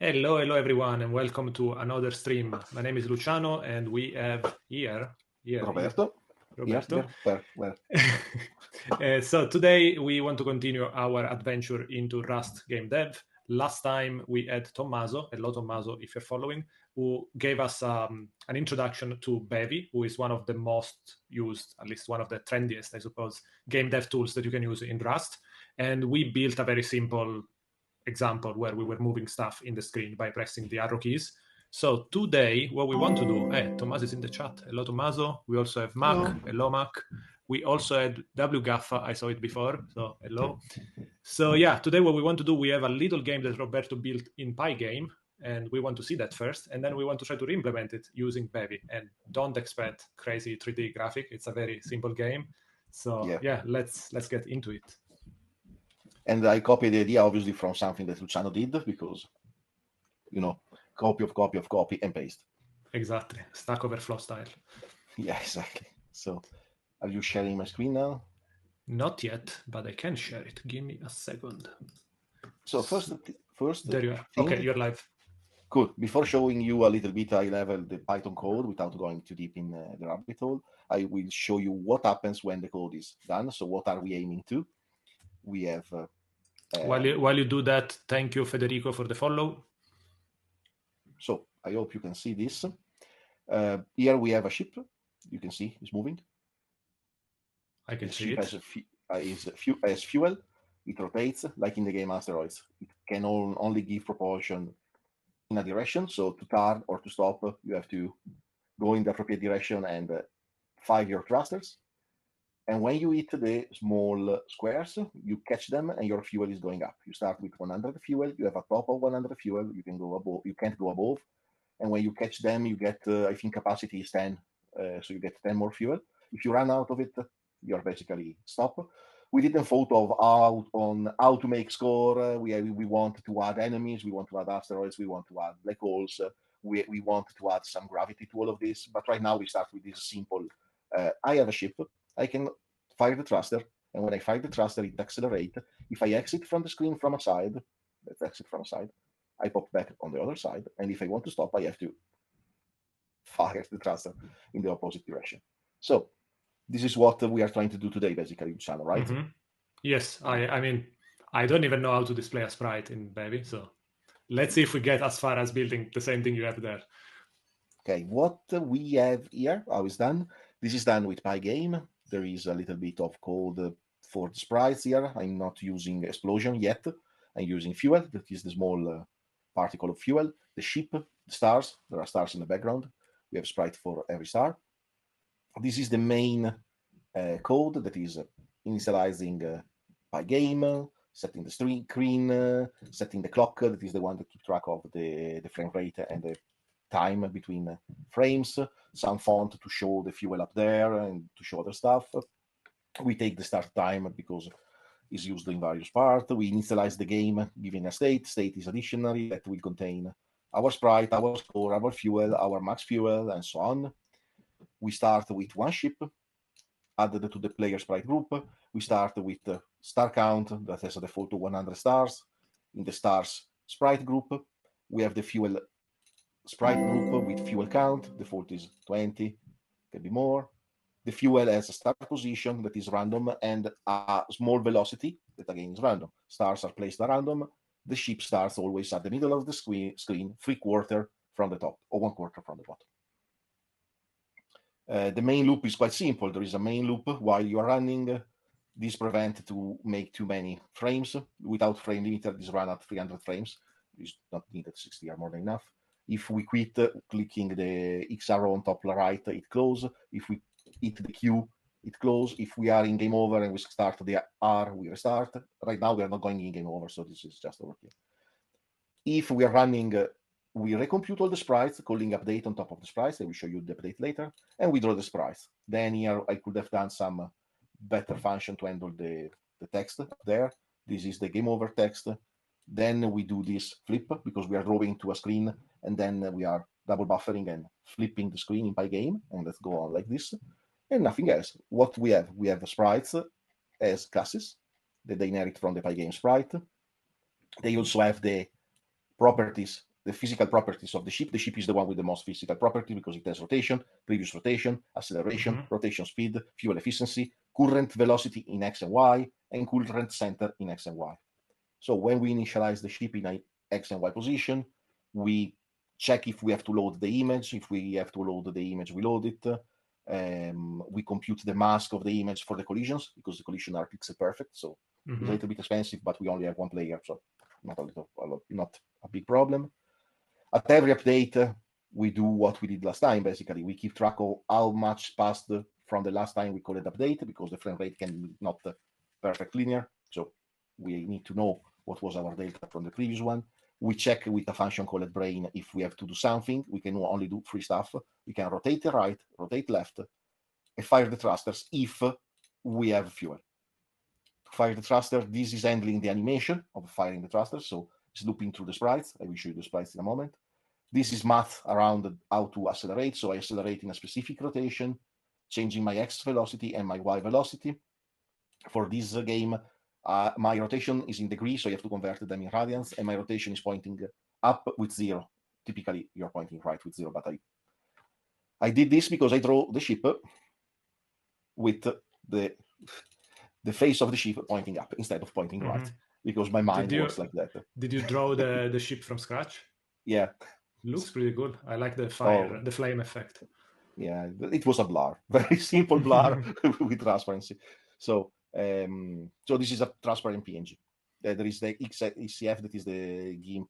Hello everyone, and welcome to another stream. My name is Luciano, and we have here Roberto. Roberto. Where? So today we want to continue our adventure into Rust game dev. Last time we had Tommaso, hello Tommaso, if you're following, who gave us an introduction to Bevy, who is one of the most used, at least one of the trendiest, I suppose, game dev tools that you can use in Rust. And we built a very simple example where we were moving stuff in the screen by pressing the arrow keys. So today, what we want to do, Tommaso is in the chat. Hello, Tommaso. We also have Mac. Hello, Mac. We also had WGAFFA. I saw it before, so hello. So yeah, today what we want to do, we have a little game that Roberto built in Pygame, and we want to see that first, and then we want to try to re-implement it using Bevy. And don't expect crazy 3D graphic. It's a very simple game. So yeah let's get into it. And I copied the idea, obviously, from something that Luciano did, because, copy and paste. Exactly. Stack Overflow style. Yeah, exactly. So, are you sharing my screen now? Not yet, but I can share it. Give me a second. So first there you are. Okay, you're live. Cool. Before showing you a little bit high level the Python code without going too deep in the rabbit hole, I will show you what happens when the code is done. So what are we aiming to? We have... while you do that, thank you, Federico, for the follow. So I hope you can see this. Here we have a ship. You can see it's moving. I can see it. As fuel. It rotates like in the game Asteroids. It can only give propulsion in a direction. So to turn or to stop, you have to go in the appropriate direction and fire your thrusters. And when you hit the small squares, you catch them and your fuel is going up. You start with 100 fuel. You have a top of 100 fuel. You can go above. You can't go above. And when you catch them, you get, I think capacity is 10. So you get 10 more fuel. If you run out of it, you're basically stop. We didn't thought of how to make score. We want to add enemies. We want to add asteroids. We want to add black holes. We want to add some gravity to all of this. But right now we start with this simple. I have a ship. I can fire the thruster. And when I fire the thruster, it accelerates. If I exit from the screen from a side, let's exit from a side, I pop back on the other side. And if I want to stop, I have to fire the thruster in the opposite direction. So this is what we are trying to do today, basically, Luciano, right? Mm-hmm. Yes, I mean, I don't even know how to display a sprite in Bevy, so let's see if we get as far as building the same thing you have there. Okay, what we have here, how it's done. This is done with Pygame. There is a little bit of code for the sprites here. I'm not using explosion yet. I'm using fuel. That is the small particle of fuel. The ship, the stars. There are stars in the background. We have sprite for every star. This is the main code that is initializing Pygame, setting the screen, setting the clock. That is the one that keeps track of the frame rate and the time between frames, some font to show the fuel up there and to show other stuff. We take the start time because it's used in various parts. We initialize the game giving a state. State is a dictionary that will contain our sprite, our score, our fuel, our max fuel, and so on. We start with one ship added to the player sprite group. We start with the star count that has a default of 100 stars. In the stars sprite group, we have the fuel sprite group with fuel count. Default is 20, can be more. The fuel has a start position that is random and a small velocity that again is random. Stars are placed at random. The ship starts always at the middle of the screen, 3/4 from the top or 1/4 from the bottom. The main loop is quite simple. There is a main loop while you are running. This prevents to make too many frames. Without frame limiter, this run at 300 frames. It's not needed, 60 are more than enough. If we quit, clicking the X arrow on top right, it closes. If we hit the Q, it closes. If we are in game over and we start the R, we restart. Right now, we are not going in game over, so this is just overkill. If we are running, we recompute all the sprites, calling update on top of the sprites. I will show you the update later, and we draw the sprites. Then here, I could have done some better function to handle the text there. This is the game over text. Then we do this flip because we are drawing to a screen, and then we are double buffering and flipping the screen in Pygame, and let's go on like this. And nothing else. What we have the sprites as classes that they inherit from the Pygame sprite. They also have the properties the physical properties of the ship. The ship is the one with the most physical property because it has rotation, previous rotation, acceleration, rotation speed, fuel efficiency, current velocity in X and Y, and current center in X and Y. So when we initialize the ship in a X and Y position, we check if we have to load the image. If we have to load the image, we load it. We compute the mask of the image for the collisions because the collisions are pixel perfect. So it's a little bit expensive, but we only have one player, so not a big problem. At every update, we do what we did last time. Basically, we keep track of how much passed from the last time we called update because the frame rate can be not perfect linear. So we need to know what was our delta from the previous one. We check with a function called brain if we have to do something. We can only do three stuff. We can rotate the right, rotate left, and fire the thrusters if we have fuel. To fire the thruster, this is handling the animation of firing the thrusters. So it's looping through the sprites. I will show you the sprites in a moment. This is math around how to accelerate. So I accelerate in a specific rotation, changing my X velocity and my Y velocity. For this game, my rotation is in degrees, so you have to convert them in radians, and my rotation is pointing up with 0. Typically, you're pointing right with 0, but I did this because I draw the ship with the face of the ship pointing up instead of pointing right, because my mind works like that. Did you draw the ship from scratch? Yeah. Looks pretty cool. I like the fire, the flame effect. Yeah, it was a blur, very simple blur with transparency. So this is a transparent PNG. There is the XCF that is the GIMP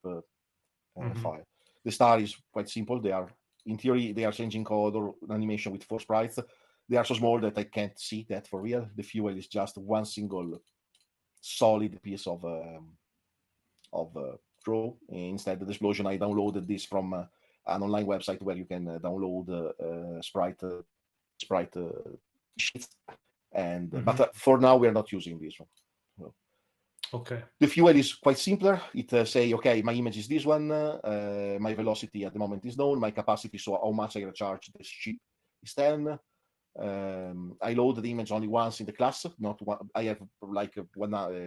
file. The star is quite simple. In theory, they are changing color animation with 4 sprites. They are so small that I can't see that for real. The fuel is just one single solid piece of throw. Instead of the explosion, I downloaded this from an online website where you can download Sprite sheets. But for now, we are not using this one. So, okay. The fuel is quite simpler. It say, okay, my image is this one. My velocity at the moment is known. My capacity, so how much I recharge the ship is 10. I load the image only once in the class. Not one. I have like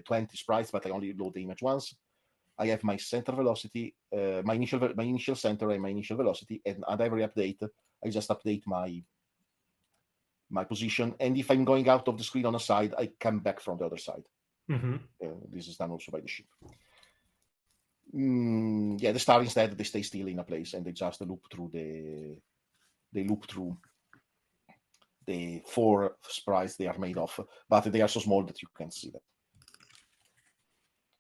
20 sprites, but I only load the image once. I have my center velocity, my initial center and my initial velocity, and at every update, I just update my position. And if I'm going out of the screen on a side, I come back from the other side. This is done also by the ship. The star instead, they stay still in a place and they just loop through the 4 sprites they are made of, but they are so small that you can't see them.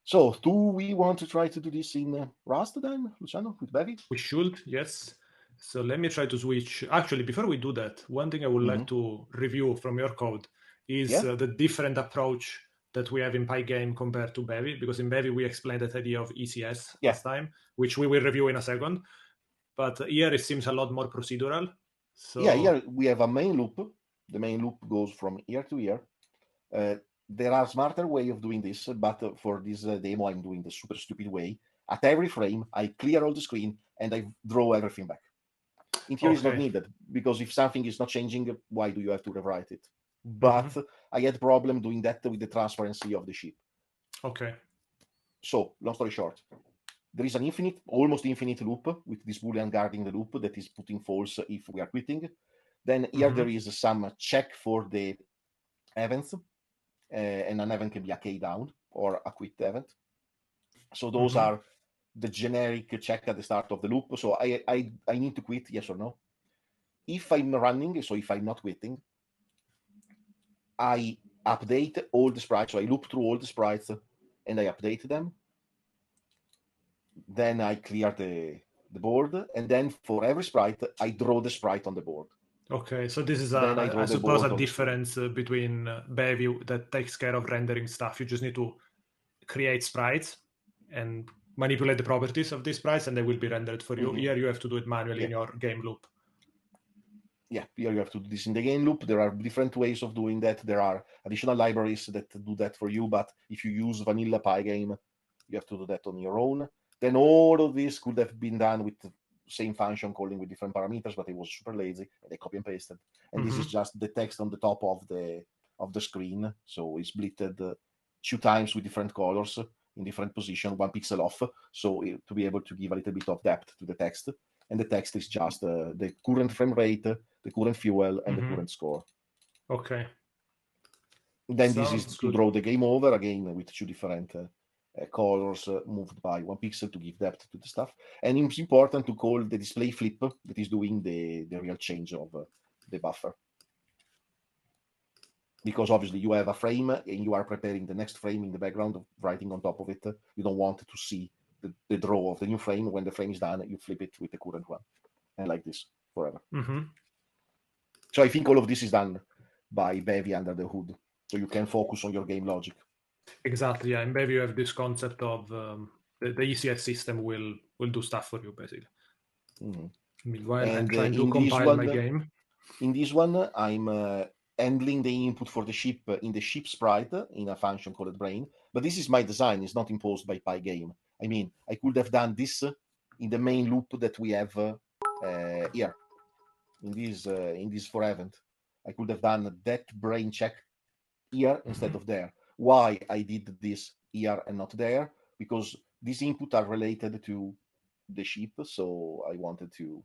So, do we want to try to do this in Rust then, Luciano, with Bevy? We should, yes. So let me try to switch. Actually, before we do that, one thing I would like to review from your code is the different approach that we have in Pygame compared to Bevy, because in Bevy we explained that idea of ECS last time, which we will review in a second. But here it seems a lot more procedural. So here we have a main loop. The main loop goes from here to here. There are smarter way of doing this, but for this demo, I'm doing the super stupid way. At every frame, I clear all the screen and I draw everything back. In theory, it's not needed, because if something is not changing, why do you have to rewrite it? But I had problem doing that with the transparency of the ship. Okay. So, long story short, there is an almost infinite loop with this boolean guarding the loop that is putting false if we are quitting. Then here there is some check for the events, and an event can be a K down or a quit event. So those are the generic check at the start of the loop. So I need to quit, yes or no. If I'm running, so if I'm not quitting, I update all the sprites. So I loop through all the sprites and I update them. Then I clear the board, and then for every sprite, I draw the sprite on the board. Okay, so this is, I suppose, a difference between Bevy that takes care of rendering stuff. You just need to create sprites and manipulate the properties of these sprites, and they will be rendered for you. Here you have to do it manually in your game loop. Yeah, here you have to do this in the game loop. There are different ways of doing that. There are additional libraries that do that for you, but if you use vanilla Pygame, you have to do that on your own. Then all of this could have been done with the same function calling with different parameters, but it was super lazy, and they copy and pasted. And this is just the text on the top of the screen. So it's splitted 2 times with different colors. in different position, 1 pixel off, so to be able to give a little bit of depth to the text. And the text is just the current frame rate, the current fuel, and the current score. Okay. Then this is to draw the game over again with 2 different colors moved by 1 pixel to give depth to the stuff. And it's important to call the display flip that is doing the real change of the buffer. Because obviously you have a frame and you are preparing the next frame in the background, writing on top of it. You don't want to see the draw of the new frame. When the frame is done, you flip it with the current one. And like this forever. So I think all of this is done by Bevy under the hood. So you can focus on your game logic. Exactly, yeah. In Bevy you have this concept of the ECS system will do stuff for you, basically. Meanwhile, I'm trying to compile my game. In this one, I'm handling the input for the ship in the ship sprite in a function called brain. But this is my design. It's not imposed by Pygame. I mean, I could have done this in the main loop that we have here in this for event. I could have done that brain check here instead of there. Why I did this here and not there? Because these inputs are related to the ship, so I wanted to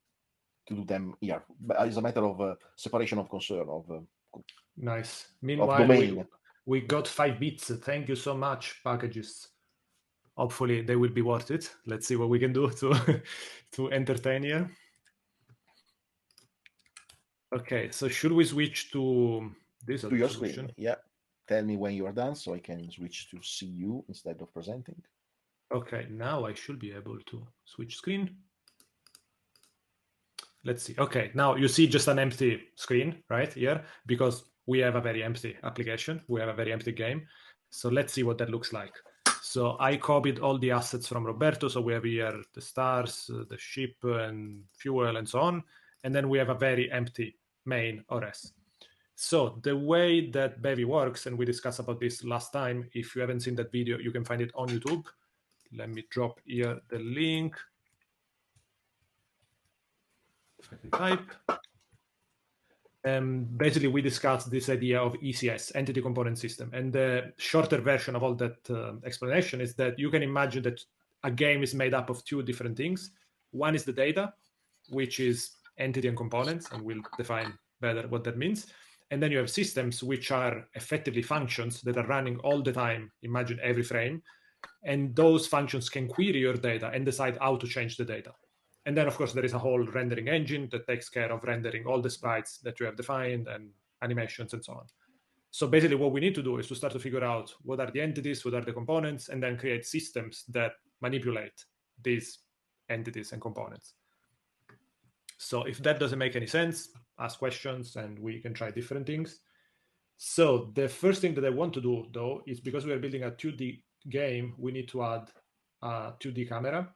do them here. But it's a matter of separation of concern. Nice. Meanwhile, we got 5 bits. Thank you so much, packages. Hopefully they will be worth it. Let's see what we can do to entertain you. Okay, so should we switch to this to your screen? Yeah. Tell me when you are done so I can switch to see you instead of presenting. Okay, now I should be able to switch screen. Let's see. Okay, now you see just an empty screen right here because we have a very empty application. We have a very empty game. So let's see what that looks like. So I copied all the assets from Roberto. So we have here the stars, the ship and fuel and so on. And then we have a very empty main OS. So the way that Bevy works, and we discussed about this last time, if you haven't seen that video, you can find it on YouTube. Let me drop here the link. If I can type. Basically, we discussed this idea of ECS, Entity Component System. And the shorter version of all that explanation is that you can imagine that a game is made up of 2 different things. One is the data, which is entity and components, and we'll define better what that means. And then you have systems, which are effectively functions that are running all the time, imagine every frame. And those functions can query your data and decide how to change the data. And then, of course, there is a whole rendering engine that takes care of rendering all the sprites that you have defined and animations and so on. So basically what we need to do is to start to figure out what are the entities, what are the components, and then create systems that manipulate these entities and components. So if that doesn't make any sense, ask questions and we can try different things. So the first thing that I want to do, though, is because we are building a 2D game, we need to add a 2D camera.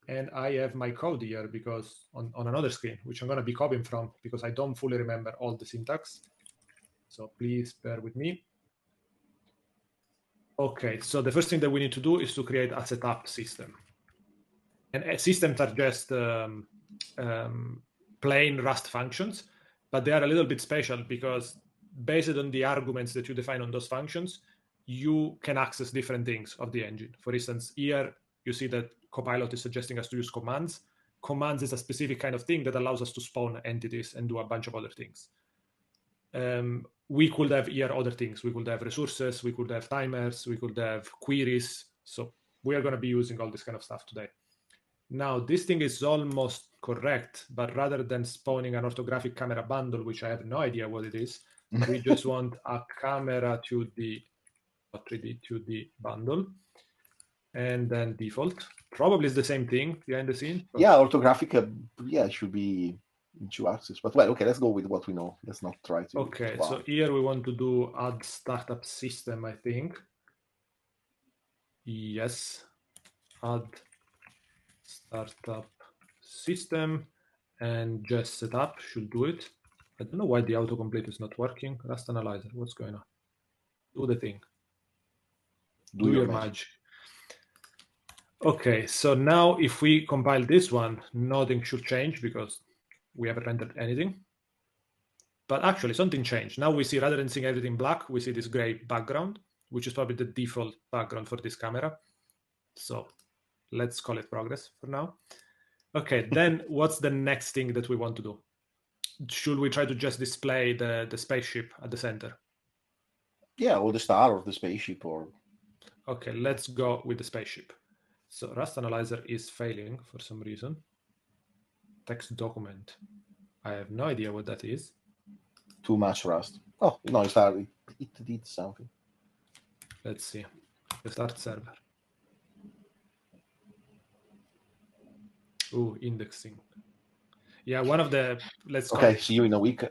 And I have my code here because on another screen, which I'm going to be copying from because I don't fully remember all the syntax. So please bear with me. Okay, so the first thing that we need to do is to create a setup system. And systems are just plain Rust functions, but they are a little bit special because based on the arguments that you define on those functions, you can access different things of the engine. For instance, here you see that Copilot is suggesting us to use commands. Commands is a specific kind of thing that allows us to spawn entities and do a bunch of other things. We could have here other things. We could have resources, we could have timers, we could have queries. So we are going to be using all this kind of stuff today. Now, this thing is almost correct, but rather than spawning an orthographic camera bundle, which I have no idea what it is, we just want a camera to the 3D to the bundle. And then default probably is the same thing behind the scene. Yeah, orthographic, it should be in 2 axes. But well, okay, let's go with what we know. Let's not try to. Okay, so here we want to do add startup system, I think. Yes, add startup system and just setup should do it. I don't know why the autocomplete is not working. Rust Analyzer, what's going on? Do the thing. Do your magic. Okay, so now if we compile this one, nothing should change because we haven't rendered anything. But actually something changed. Now we see, rather than seeing everything black, we see this gray background, which is probably the default background for this camera. So let's call it progress for now. Okay, then what's the next thing that we want to do? Should we try to just display the spaceship at the center? Yeah, or the star or the spaceship or... Okay, let's go with the spaceship. So Rust Analyzer is failing for some reason. Text document. I have no idea what that is. Too much Rust. Oh, no, it started. It did something. Let's see. The start server. Ooh, indexing. Yeah, one of the Okay, see you in a week.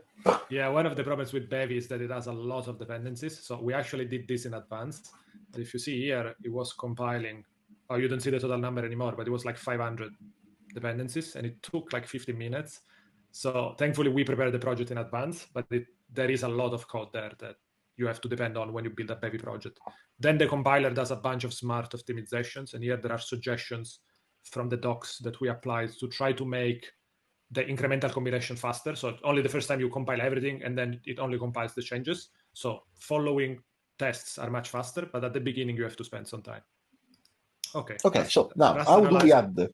Yeah, one of the problems with Bevy is that it has a lot of dependencies. So we actually did this in advance. But if you see here, it was compiling. Oh, you don't see the total number anymore, but it was like 500 dependencies, and it took like 15 minutes. So thankfully, we prepared the project in advance, but there is a lot of code there that you have to depend on when you build a Bevy project. Then the compiler does a bunch of smart optimizations, and here there are suggestions from the docs that we applied to try to make the incremental compilation faster. So only the first time you compile everything, and then it only compiles the changes. So following tests are much faster, but at the beginning you have to spend some time. Okay. Okay, so now how do we add the...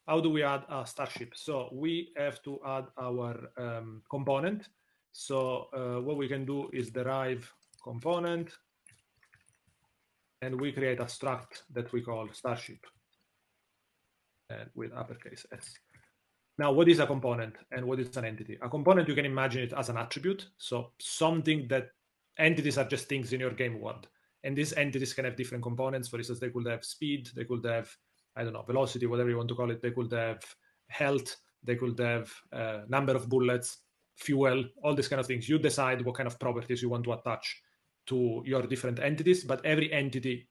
How do we add a starship? So we have to add our component. So what we can do is derive component, and we create a struct that we call starship, and with uppercase S. Now, what is a component and what is an entity? A component, you can imagine it as an attribute. So something that entities are just things in your game world. And these entities can have different components. For instance, they could have speed, they could have, I don't know, velocity, whatever you want to call it. They could have health, they could have number of bullets, fuel, all these kind of things. You decide what kind of properties you want to attach to your different entities, but every entity,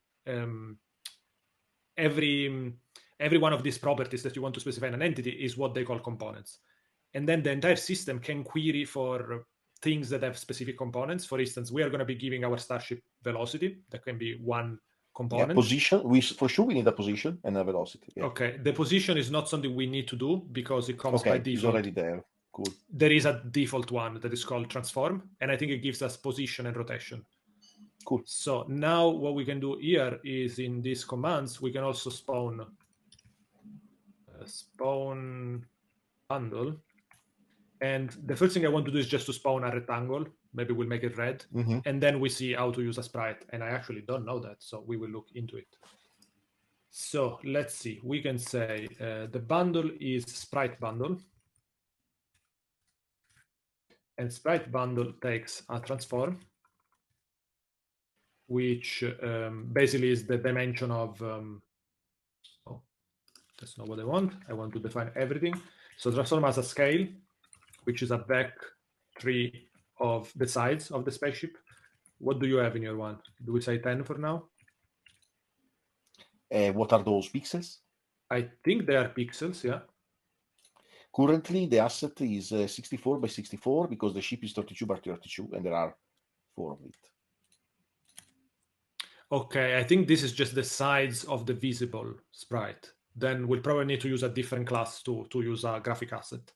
every one of these properties that you want to specify in an entity is what they call components. And then the entire system can query for things that have specific components. For instance, we are going to be giving our starship velocity. That can be one component. Yeah, position. For sure we need a position and a velocity. Yeah. Okay, the position is not something we need to do because it comes by default. It's already there. Cool. There is a default one that is called transform, and I think it gives us position and rotation. Cool. So now what we can do here is in these commands, we can also spawn bundle. And the first thing I want to do is just to spawn a rectangle. Maybe we'll make it red. Mm-hmm. And then we see how to use a sprite. And I actually don't know that, so we will look into it. So let's see. We can say the bundle is sprite bundle. And sprite bundle takes a transform, which basically is the dimension of... oh, that's not what I want. I want to define everything. So transform has a scale, which is a vec3 of the size of the spaceship. What do you have in your one? Do we say 10 for now? What are those pixels? I think they are pixels, yeah. Currently, the asset is 64 by 64 because the ship is 32 by 32, and there are 4 of it. Okay, I think this is just the size of the visible sprite. Then we'll probably need to use a different class to use a graphic asset.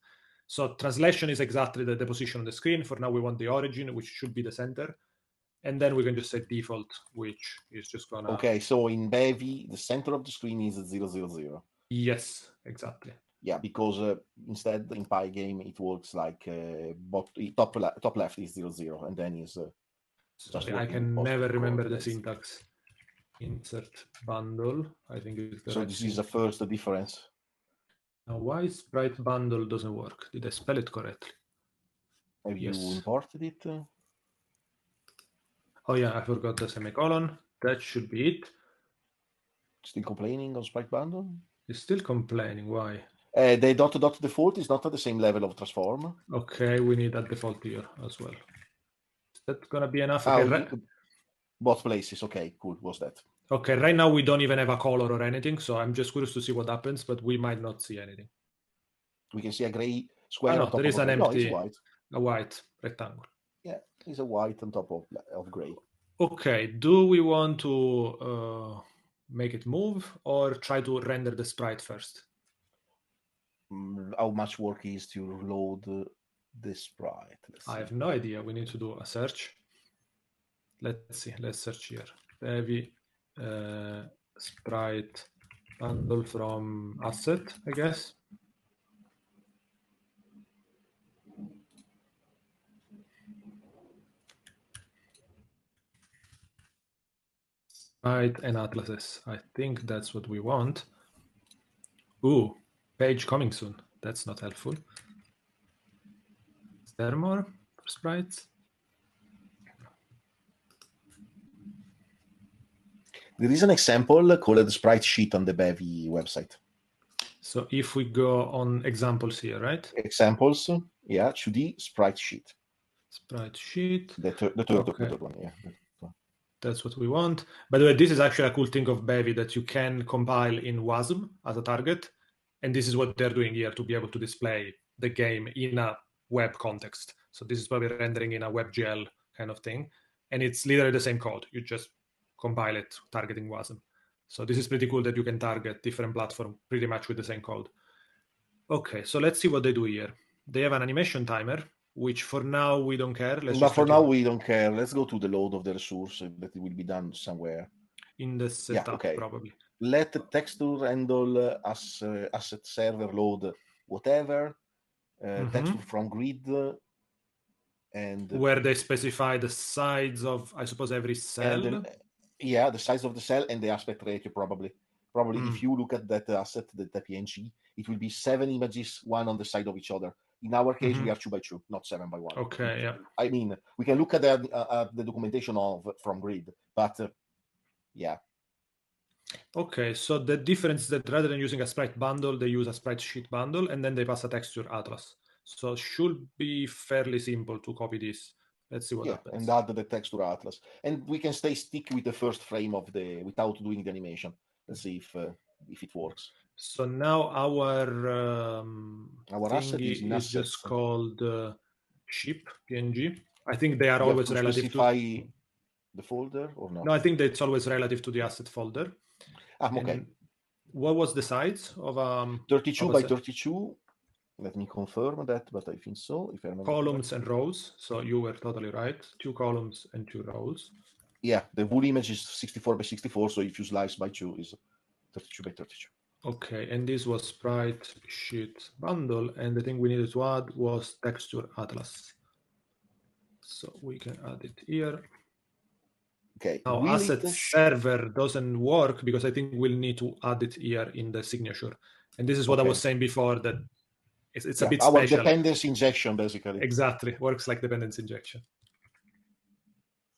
So translation is exactly the position on the screen. For now, we want the origin, which should be the center. And then we can just say default, which is just gonna... Okay, so in Bevy, the center of the screen is 000. Yes, exactly. Yeah, because instead in Pygame it works like top left is 00, and then is Sorry, I can never remember the syntax. Insert bundle, I think is the so this is the first difference. Now, why sprite bundle doesn't work? Did I spell it correctly? Have you imported it? Oh yeah, I forgot the semicolon. That should be it. Still complaining on sprite bundle? It's still complaining. Why? The dot default is not at the same level of transform. Okay, we need a default here as well. Is that gonna be enough? Okay, both places. Okay, cool. What's that? Okay, right now we don't even have a color or anything, so I'm just curious to see what happens, but we might not see anything. We can see a gray square. No, there is an empty, it's white. A white rectangle. Yeah, it's a white on top of gray. Okay, do we want to make it move or try to render the sprite first? How much work is to load the sprite? I have no idea. We need to do a search. Let's see. Let's search here. Bevy sprite bundle from asset, I guess. Sprite and atlases. I think that's what we want. Ooh, page coming soon. That's not helpful. Is there more for sprites? There is an example called Sprite Sheet on the Bevy website. So if we go on examples here, right? Examples, yeah, 2D Sprite Sheet. Sprite sheet. The third one, yeah. That's what we want. By the way, this is actually a cool thing of Bevy, that you can compile in WASM as a target. And this is what they're doing here to be able to display the game in a web context. So this is probably rendering in a WebGL kind of thing. And it's literally the same code. You just compile it targeting WASM. So this is pretty cool that you can target different platforms pretty much with the same code. Okay, so let's see what they do here. They have an animation timer, which for now we don't care. But for now we don't care. Let's go to the load of the resource that it will be done somewhere. In the setup, yeah, okay. Probably. Let the texture handle asset server load whatever, texture from grid, and where they specify the size of, I suppose, every cell. Then, yeah, the size of the cell and the aspect ratio probably. If you look at that asset, the PNG, it will be 7 images, one on the side of each other. In our case, we are 2 by 2, not 7 by 1. Okay, yeah. I mean, we can look at the documentation from grid, but yeah. Okay, so the difference is that rather than using a sprite bundle, they use a sprite sheet bundle, and then they pass a texture atlas. So should be fairly simple to copy this. Let's see what happens. And add the texture atlas, and we can stick with the first frame of without doing the animation. Let's see if it works. So now our asset is just called ship PNG. I think they are you always relative specify to the folder or not? No, I think that it's always relative to the asset folder. Okay. And what was the size of 32 by 32? Let me confirm that, but I think so. If I remember columns and rows. So you were totally right. 2 columns and 2 rows. Yeah, the whole image is 64 by 64. So if you slice by 2, is 32 by 32. Okay, and this was sprite sheet bundle, and the thing we needed to add was texture atlas. So we can add it here. Okay. Now asset server doesn't work because I think we'll need to add it here in the signature. And this is what I was saying before, that it's a bit our special. Dependency injection, basically. Exactly, works like dependency injection.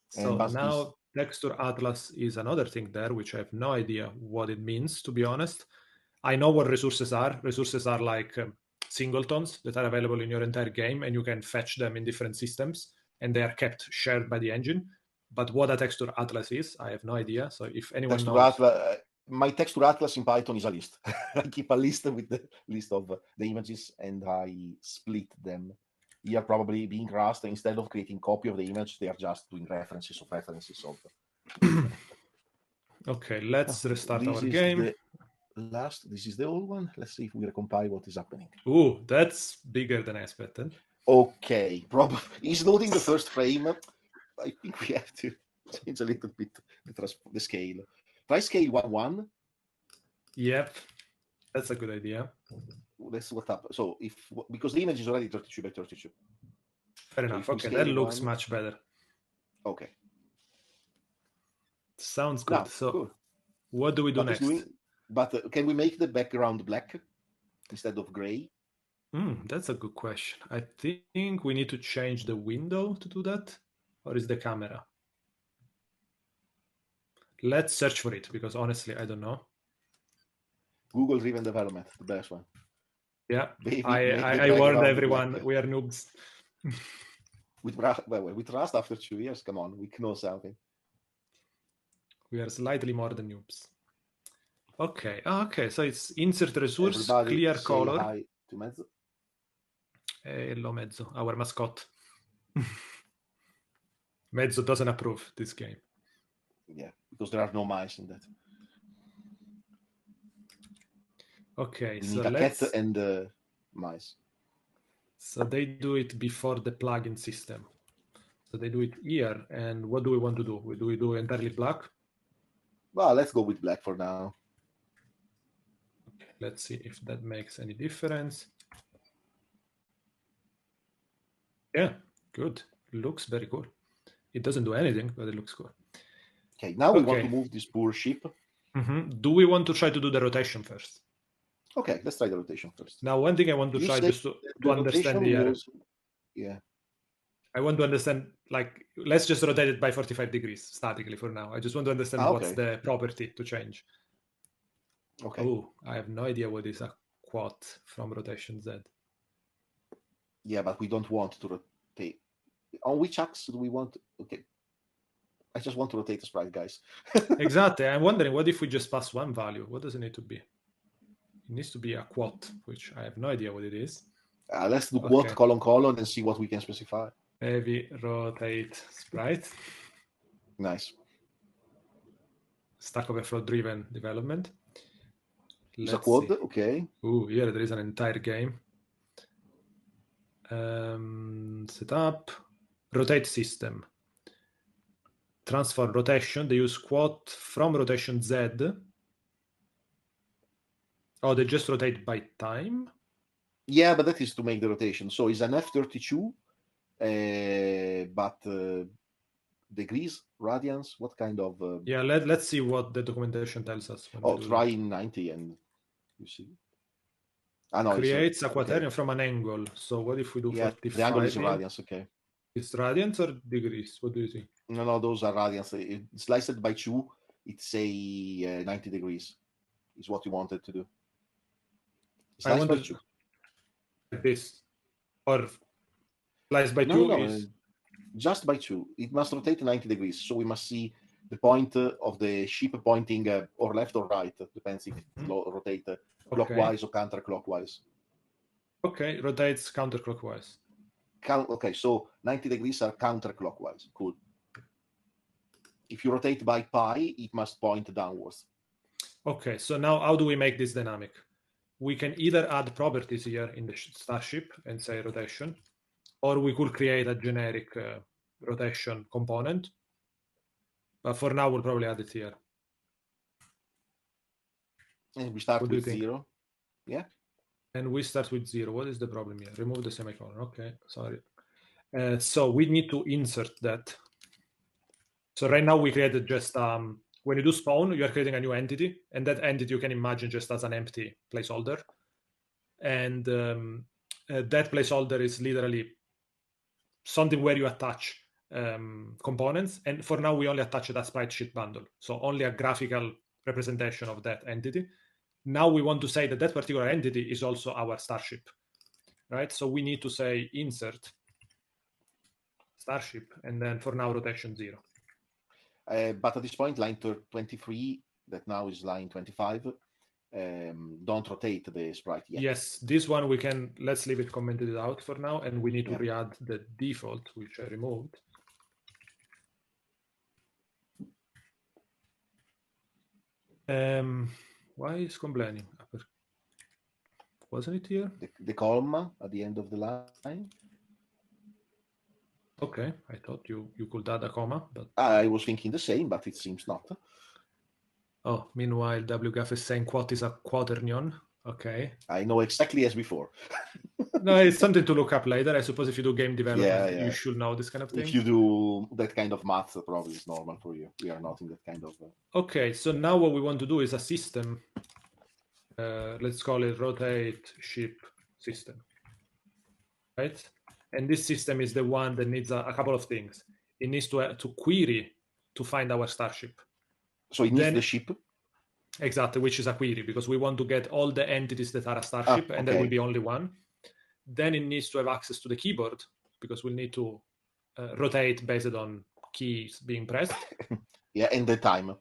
So now texture atlas is another thing there, which I have no idea what it means, to be honest. I know what resources are. Resources are like singletons that are available in your entire game, and you can fetch them in different systems, and they are kept shared by the engine. But what a texture atlas is, I have no idea. So if anyone knows... my texture atlas in Python is a list. I keep a list with the list of the images, and I split them. Here, probably being Rust, instead of creating copy of the image, they are just doing references of. Okay, let's restart our game. This is the old one. Let's see if we recompile what is happening. Ooh, that's bigger than I expected. Okay, probably he's loading the first frame. I think we have to change a little bit the scale. Try scale 1:1. Yep, that's a good idea. That's what happened. So because the image is already 32 by 32. Fair enough. Okay, that looks much better. Okay. Sounds good. So what do we do next? But can we make the background black instead of gray? That's a good question. I think we need to change the window to do that. Or is the camera? Let's search for it, because honestly, I don't know. Google-driven development, the best one. Yeah, I warned everyone, black. We are noobs. With Rust after 2 years, come on, we know something. We are slightly more than noobs. Okay, so it's insert resource, everybody clear color. Hi to Mezzo. Hello Mezzo, our mascot. Mezzo doesn't approve this game. Yeah, because there are no mice in that. Okay, we need a cat and mice. So they do it before the plugin system. So they do it here. And what do we want to do? Do we do entirely black? Well, let's go with black for now. Okay, let's see if that makes any difference. Yeah, good. Looks very cool. It doesn't do anything, but it looks cool. Okay, now we want to move this poor ship. Do we want to try to do the rotation first? Okay, let's try the rotation first. Now, one thing I want to try just to understand the yeah. I want to understand, like, let's just rotate it by 45 degrees statically for now. I just want to understand what's the property to change. Okay. Oh, I have no idea what is a quad from rotation Z. Yeah, but we don't want to rotate. On which axis do we want? Okay. I just want to rotate the sprite, guys. Exactly. I'm wondering, what if we just pass one value? What does it need to be? It needs to be a quad, which I have no idea what it is. Let's do quad colon and see what we can specify. Bevy rotate sprite. Nice. Stack Overflow driven development. It's a quad, see. Okay. Ooh, here there is an entire game. Setup. Rotate system. Transform rotation. They use quad from rotation Z. Oh, they just rotate by time? Yeah, but that is to make the rotation. So it's an F32, but degrees, radians, what kind of... Yeah, let's see what the documentation tells us. Try 90 and you see. No, creates a quaternion from an angle. So what if we do 45? The angle is radians, okay. It's radians or degrees? What do you think? No, those are radians. It's sliced by 2. It's say 90 degrees is what you wanted to do. Slice by 2. Like this. Or slice by 2 is... Just by 2. It must rotate 90 degrees. So we must see the point of the ship pointing or left or right. Depends if it rotate clockwise or counterclockwise. Okay, rotates counterclockwise. Okay, so 90 degrees are counterclockwise. Cool. If you rotate by pi, it must point downwards. Okay, so now how do we make this dynamic? We can either add properties here in the starship and say rotation, or we could create a generic rotation component. But for now, we'll probably add it here. And we start with 0. Yeah. And we start with 0. What is the problem here? Remove the semicolon. Okay, sorry. So we need to insert that. So right now we created just, when you do spawn, you are creating a new entity. And that entity you can imagine just as an empty placeholder. And that placeholder is literally something where you attach components. And for now, we only attach it as sprite sheet bundle. So only a graphical representation of that entity. Now we want to say that that particular entity is also our starship, right? So we need to say insert starship, and then for now, rotation 0. But at this point, line 23, that now is line 25, don't rotate the sprite yet. Yes, this one we can, let's leave it commented out for now, and we need to re-add the default, which I removed. Why is complaining? Wasn't it here? The comma at the end of the line. Okay, I thought you could add a comma, but I was thinking the same, but it seems not. Oh, meanwhile, WGAF is saying quad is a quaternion. Okay. I know exactly as before. No, it's something to look up later. I suppose if you do game development, you should know this kind of thing. If you do that kind of math, probably it's normal for you. We are not in that kind of... Okay, so now what we want to do is a system. Let's call it rotate ship system. Right? And this system is the one that needs a couple of things. It needs to query to find our starship. So it needs the ship? Exactly, which is a query, because we want to get all the entities that are a starship, and there will be only one. Then it needs to have access to the keyboard, because we'll need to rotate based on keys being pressed. Yeah, and the time.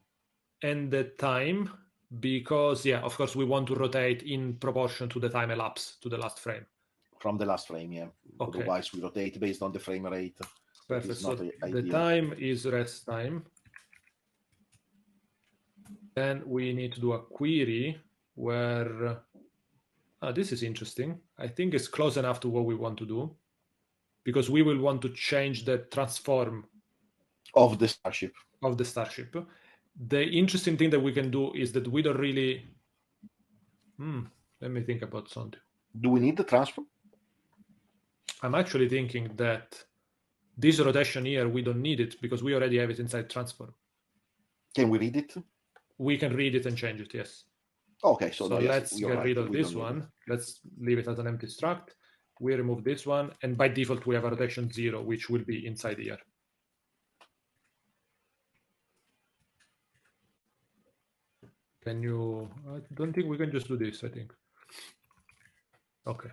And the time, because, yeah, of course, we want to rotate in proportion to the time elapsed to the last frame. From the last frame, yeah. Okay. Otherwise, we rotate based on the frame rate. Perfect. So the time is rest time. Then we need to do a query where... this is interesting. I think it's close enough to what we want to do, because we will want to change the transform of the starship. The interesting thing that we can do is that we don't really... let me think about something. Do we need the transform? I'm actually thinking that this rotation here, we don't need it because we already have it inside transform. Can we read it? We can read it and change it, yes. Okay, so let's get rid of this one. Let's leave it as an empty struct. We remove this one, and by default, we have a rotation 0, which will be inside here. Can you... I don't think we can just do this, I think. Okay.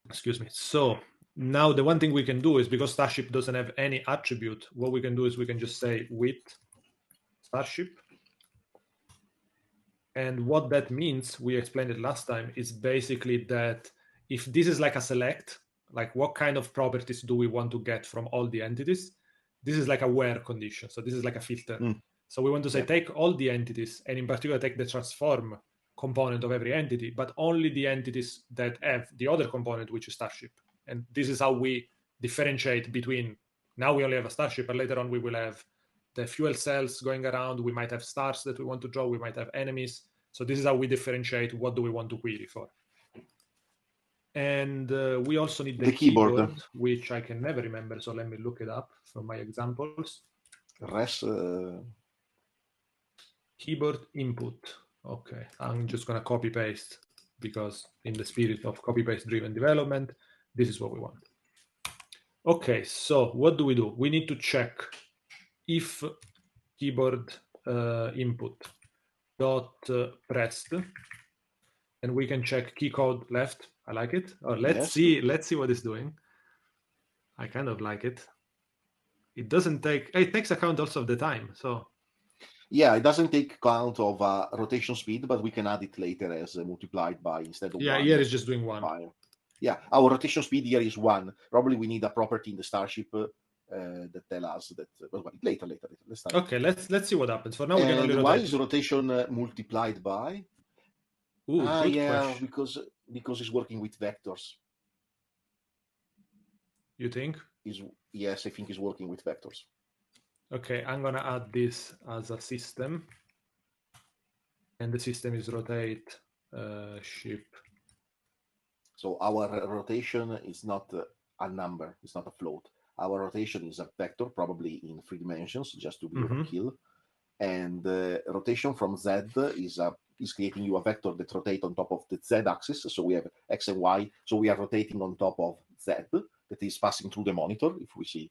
Excuse me. So now the one thing we can do is, because Starship doesn't have any attribute, what we can do is we can just say with Starship. And what that means, we explained it last time, is basically that if this is like a select, like what kind of properties do we want to get from all the entities, this is like a where condition. So this is like a filter. So we want to say, take all the entities, and in particular, take the transform component of every entity, but only the entities that have the other component, which is Starship. And this is how we differentiate between, now we only have a Starship, but later on we will have the fuel cells going around. We might have stars that we want to draw. We might have enemies. So this is how we differentiate what do we want to query for. And we also need the keyboard, which I can never remember. So let me look it up from my examples. Keyboard input. Okay, I'm just going to copy paste because in the spirit of copy paste driven development, this is what we want. Okay, so what do? We need to check if keyboard input dot pressed, and we can check key code left. I like it. Or let's see what it's doing. I kind of like it. It doesn't take, it takes account also of the time. So yeah, it doesn't take count of rotation speed, but we can add it later as multiplied by instead of 1. Here it's just doing 1. Yeah, our rotation speed here is 1. Probably we need a property in the Starship that tell us that. Later. Let's start. Okay, let's see what happens. For now, we can only rotate. Why is rotation multiplied by? Question. Because it's working with vectors. You think? Yes, I think it's working with vectors. Okay, I'm gonna add this as a system, and the system is rotate ship. So our rotation is not a number; it's not a float. Our rotation is a vector, probably in 3 dimensions, just to be overkill. And the rotation from Z is creating you a vector that rotates on top of the Z axis. So we have X and Y. So we are rotating on top of Z that is passing through the monitor, if we see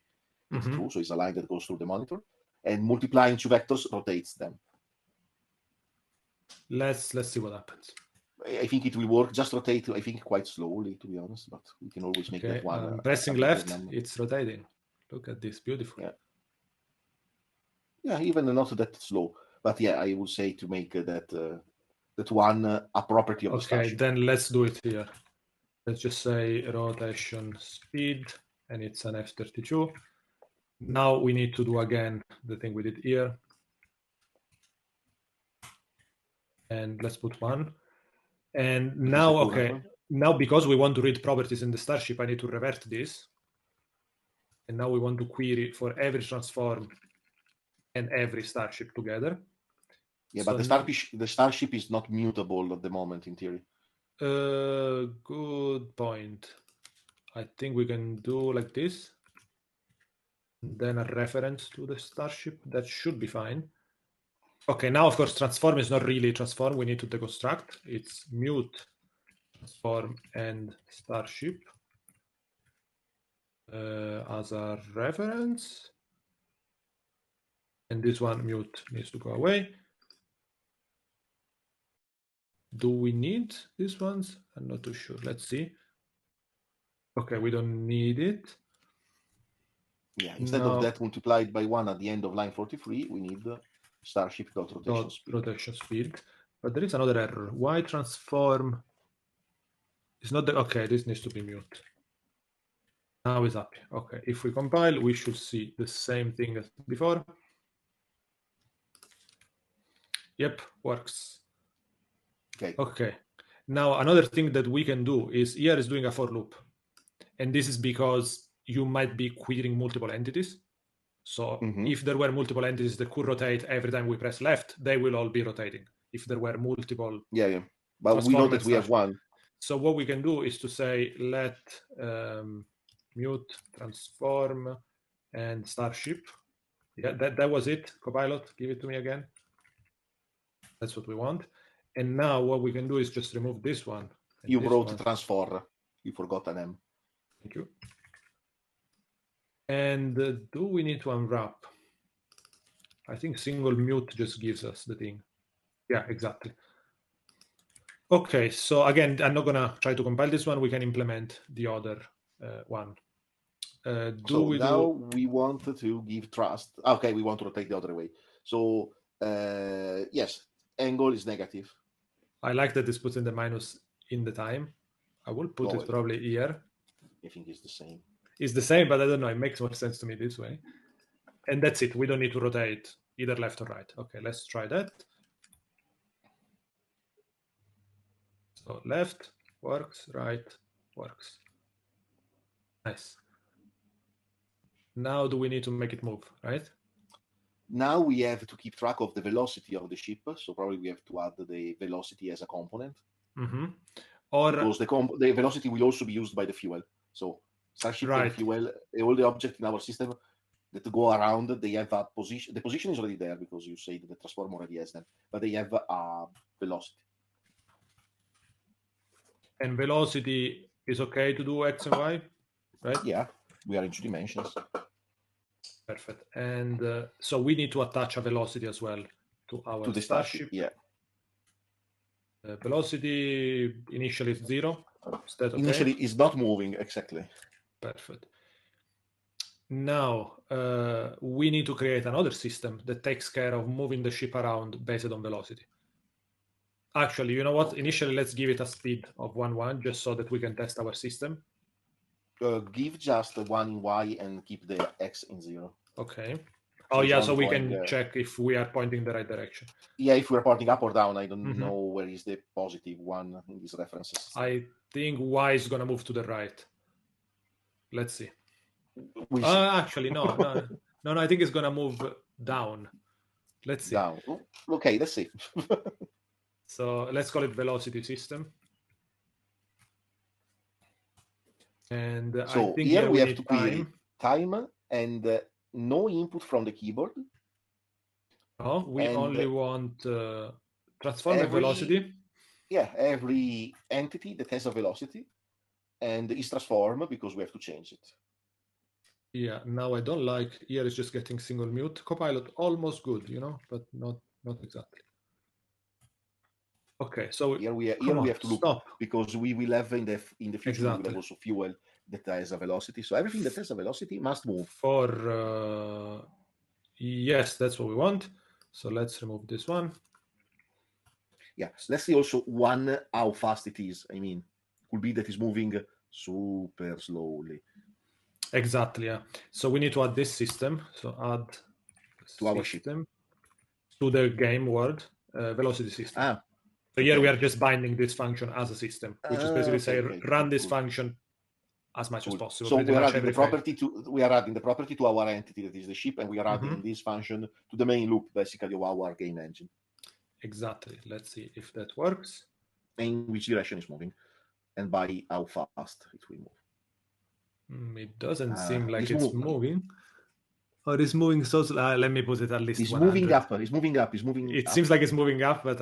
it through. So it's a line that goes through the monitor. And multiplying 2 vectors rotates them. Let's see what happens. I think it will work. Just rotate, I think, quite slowly, to be honest, but we can always make that one. Pressing left, it's rotating. Look at this, beautiful. Yeah, even not that slow. But yeah, I would say to make that one a property of the Starship. Okay, then let's do it here. Let's just say rotation speed, and it's an F32. Now we need to do again the thing we did here. And let's put 1. And now, okay, now because we want to read properties in the Starship, I need to revert this. And now we want to query for every transform and every Starship together. Yeah, but the Starship is not mutable at the moment, in theory. Good point. I think we can do like this. Then a reference to the Starship. That should be fine. Okay, now, of course, transform is not really transform. We need to deconstruct. It's mute transform and Starship as a reference. And this one, mute, needs to go away. Do we need these ones? I'm not too sure. Let's see. Okay, we don't need it. Yeah, instead of that multiplied by 1 at the end of line 43, we need Starship.rotation speed. But there is another error. Why transform is not the... Okay, this needs to be mute. Now it's happy. Okay, if we compile, we should see the same thing as before. Yep, works. Okay. Now, another thing that we can do is here is doing a for loop. And this is because you might be querying multiple entities. So if there were multiple entities that could rotate every time we press left, they will all be rotating. If there were multiple, but we know that we have one. So what we can do is to say let mute transform and starship. Yeah, that was it. Copilot, give it to me again. That's what we want. And now what we can do is just remove this one. You wrote transform. You forgot an M. Thank you. And do we need to unwrap? I think single mute just gives us the thing. Yeah, exactly. Okay, so again, I'm not going to try to compile this one. We can implement the other one. We want to give trust. Okay, we want to rotate the other way. So, yes, angle is negative. I like that this puts in the minus in the time. I will put it probably here. I think it's the same. It's the same, but I don't know. It makes more sense to me this way. And that's it. We don't need to rotate either left or right. Okay, let's try that. So left works, right works. Nice. Now do we need to make it move, right? Now we have to keep track of the velocity of the ship. So probably we have to add the velocity as a component. Or because the velocity will also be used by the fuel. So starship and fuel, all the objects in our system that go around, they have a position. The position is already there because you say that the transform already has them, but they have a velocity. And velocity is okay to do X and Y, right? Yeah, we are in 2 dimensions. Perfect. And so we need to attach a velocity as well to the starship. Yeah. Velocity initially is 0. Is that okay? Initially is not moving, exactly. Perfect. Now we need to create another system that takes care of moving the ship around based on velocity. Actually, you know what? Initially, let's give it a speed of 1, just so that we can test our system. Give just 1 in Y and keep the X in 0. Okay. Oh, yeah, so we can check if we are pointing in the right direction. Yeah, if we're pointing up or down, I don't know where is the positive one in these references. I think Y is going to move to the right. Let's see. Actually, no. I think it's going to move down. Let's see. Down. Okay, let's see. So let's call it velocity system. And so I think here we have to create time and no input from the keyboard. Oh, we only want transform velocity. Yeah, every entity that has a velocity and is transformed because we have to change it. Yeah, now I don't like here it's just getting single mute. Copilot almost good, but not exactly. Okay, so here we have to look because we will have in the future we will have also fuel that has a velocity. So everything that has a velocity must move. Yes, that's what we want. So let's remove this one. Yeah, let's see also how fast it is. I mean, could be that it's moving super slowly. Exactly, yeah. So we need to add this system. So add to our system to the game world velocity system. So here we are just binding this function as a system, which is basically run this function as much as possible. So we are adding the property to our entity that is the ship, and we are adding this function to the main loop, basically, of our game engine. Exactly. Let's see if that works. In which direction it's moving, and by how fast it will move. It doesn't seem like it's moving. Or it's moving so slow. Let me put it at least. It's moving up. It's moving up. It seems like it's moving up, but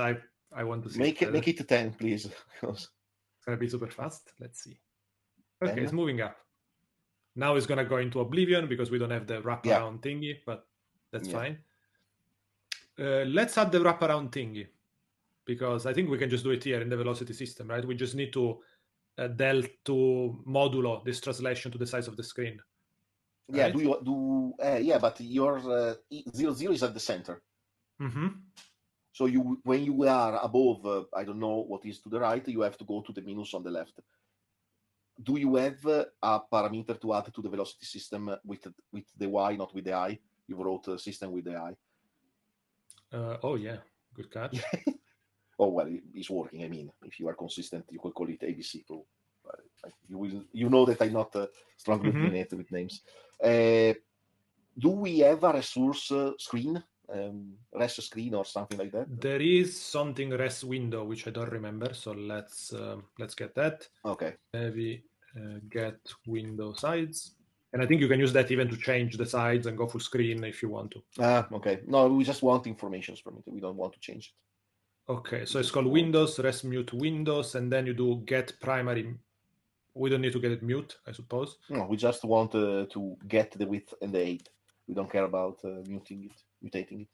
I want to see. Make it 10, please. It's gonna be super fast. Let's see. Okay, 10. It's moving up. Now it's gonna go into oblivion because we don't have the wraparound thingy, but that's fine. Let's add the wraparound thingy because I think we can just do it here in the velocity system, right? We just need to del to modulo this translation to the size of the screen. Yeah, right? But your 0 is at the center. So when you are above, I don't know what is to the right, you have to go to the minus on the left. Do you have a parameter to add to the velocity system with the Y, not with the I? You wrote a system with the I. Oh yeah, good catch. Oh well, it's working. I mean, if you are consistent, you could call it ABC too. You know that I'm not strongly opinionated with names. Do we have a resource screen, res screen or something like that? There is something res window which I don't remember, so let's get that. Okay. Bevy get window sides, and I think you can use that even to change the sides and go full screen if you want to. Okay. No, we just want information from it. We don't want to change it. Okay, so it's called Windows res mute Windows, and then you do get primary. We don't need to get it mute, I suppose. No, we just want to get the width and the height. We don't care about mutating it.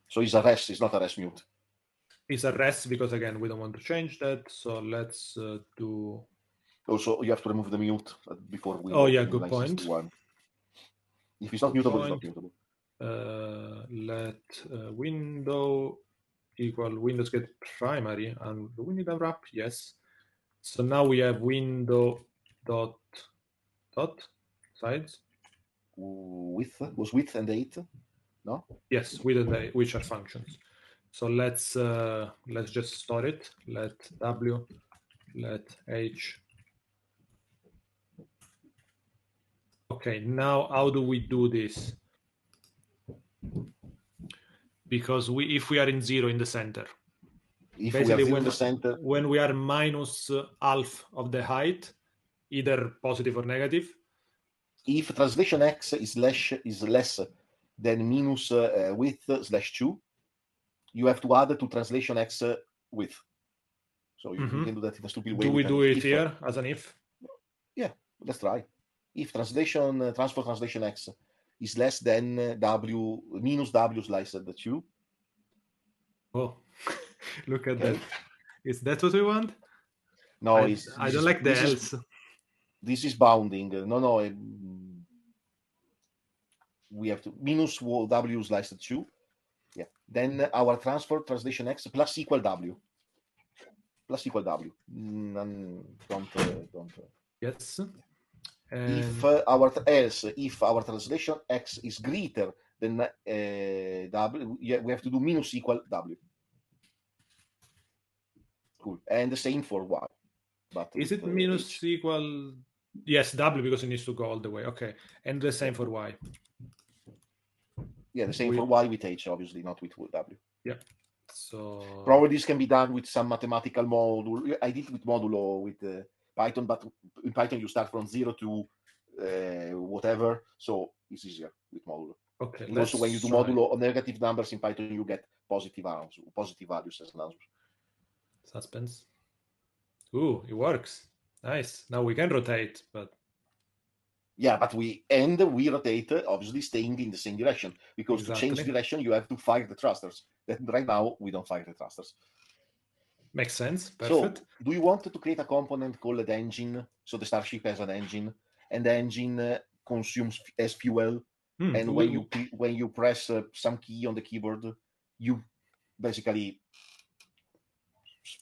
So it's a res, it's not a res mute. It's a res because, again, we don't want to change that. So let's do... Also, you have to remove the mute before we... Oh, yeah, good point. If it's not mutable, it's not mutable. Let window equal Windows get primary, and do we need a wrap? Yes. So now we have window dot sides. Width was width and height, no? Yes, width and height, which are functions. So let's just store it. Let w, let h. Okay, now how do we do this? Because if we are in 0 in the center, if basically we are in the center, when we are minus half of the height, either positive or negative. If translation x is less than minus width /2, you have to add to translation x width. So you can do that in a stupid way. Do we do it here as an if? Yeah, let's try. If transfer translation x is less than w minus w sliced 2. Oh, look at that. Is that what we want? No, I don't like the else. This is bounding. No. We have to minus w sliced 2. Yeah. Then our transfer translation x plus equal w. Plus equal w. Don't. Yes. If our translation x is greater than w, we have to do minus equal w. Cool. And the same for y. But is it minus h equal? Yes, w, because it needs to go all the way. Okay. And the same for y. Yeah, the same for y with h, obviously, not with w. Yeah. So probably this can be done with some mathematical module. I did with modulo with Python, but in Python you start from 0 to whatever, so it's easier with modulo. Okay. And also when you do modulo on negative numbers in Python, you get positive values as an answer. Suspense. Ooh, it works. Nice. Now we can rotate, but yeah, but we rotate, obviously staying in the same direction, because to change direction you have to fire the thrusters. That right now we don't fire the thrusters. Makes sense. Perfect. So do you want to create a component called engine? So the Starship has an engine, and the engine consumes as fuel. And when you press some key on the keyboard, you basically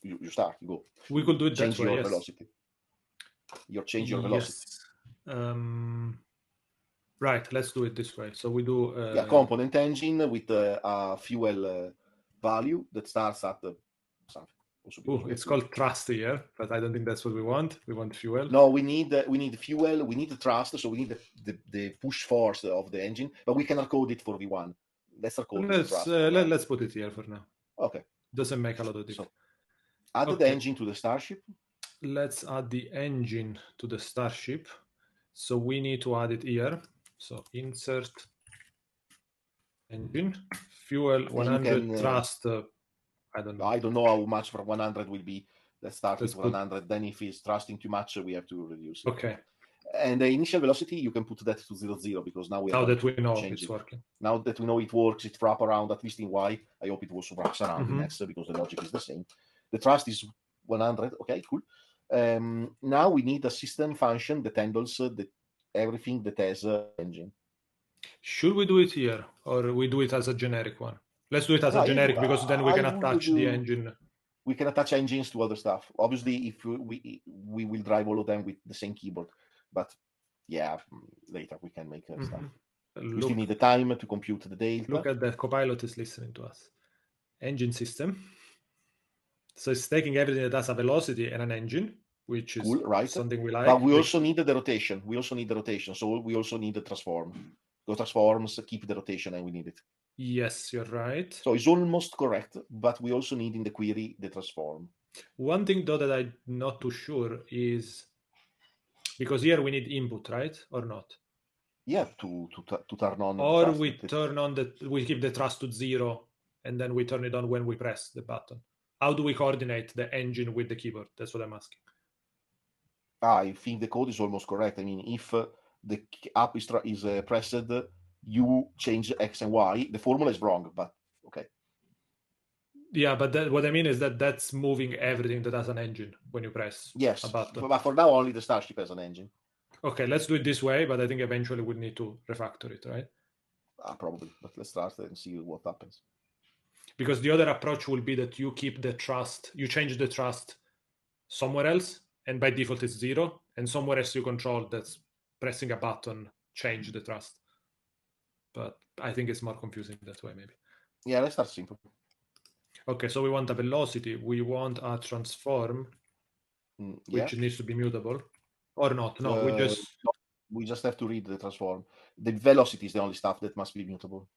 you start. You go. We could do it change that way. Your velocity. You change your velocity. Right. Let's do it this way. So we do component engine with a fuel value that starts at something. It's called thrust here, but I don't think that's what we want. We want fuel. No, we need fuel. We need the thrust, so we need the push force of the engine. But we cannot code it for V1. Let's let's put it here for now. Okay. Doesn't make a lot of difference. So add the engine to the Starship. Let's add the engine to the Starship. So we need to add it here. So insert engine, fuel 100, thrust. I don't know how much for 100 will be. Let's start with 100. Then if it's thrusting too much, we have to reduce it. Okay. And the initial velocity, you can put that to 0, because now we have that we know it's working. Now that we know it works, it wraps around, at least in Y. I hope it also wraps around in X, because the logic is the same. The thrust is 100. Okay, cool. Now we need a system function that handles everything that has engine. Should we do it here, or we do it as a generic one? Let's do it as a generic, because then we can attach the engine. We can attach engines to other stuff. Obviously, if we will drive all of them with the same keyboard. But yeah, later we can make stuff. We still need the time to compute the data. Look at that. Copilot is listening to us. Engine system. So it's taking everything that has a velocity and an engine. which is cool, right? something we like. But we also need the rotation. So we also need the transform. Because transforms keep the rotation and we need it. Yes, you're right. So it's almost correct, but we also need in the query the transform. One thing though that I'm not too sure is because here we need input, right? Or not? Yeah, to turn on or the trust. we turn on we keep the trust to 0 and then we turn it on when we press the button. How do we coordinate the engine with the keyboard? That's what I'm asking. I think the code is almost correct. I mean, if the up is pressed, you change X and Y. The formula is wrong, but okay. Yeah, but what I mean is that that's moving everything that has an engine when you press a button. But for now, only the Starship has an engine. Okay, let's do it this way, but I think eventually we'll need to refactor it, right? Probably, but let's start and see what happens. Because the other approach will be that you keep the trust, you change the trust somewhere else, and by default it's 0, and somewhere else you control that's pressing a button change the trust. But I think it's more confusing that way, maybe. Yeah, let's start simple. Okay, so we want a velocity, we want a transform, which needs to be mutable, or not? No, we just have to read the transform. The velocity is the only stuff that must be mutable.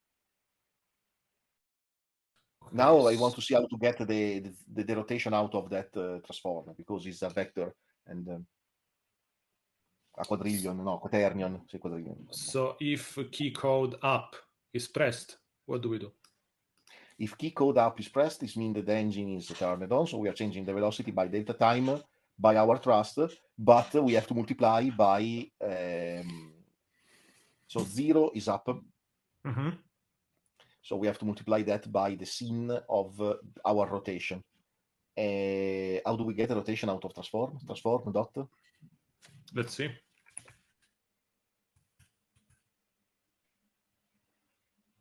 Okay, now I want to see how to get the rotation out of that transform, because it's a vector and a quadrillion, no, quaternion, say quadrillion. So if key code up is pressed, what do we do? If key code up is pressed, this means that the engine is turned on, so we are changing the velocity by delta time by our trust, but we have to multiply by so 0 is up. So we have to multiply that by the sin of our rotation. How do we get a rotation out of transform? Transform dot. Let's see.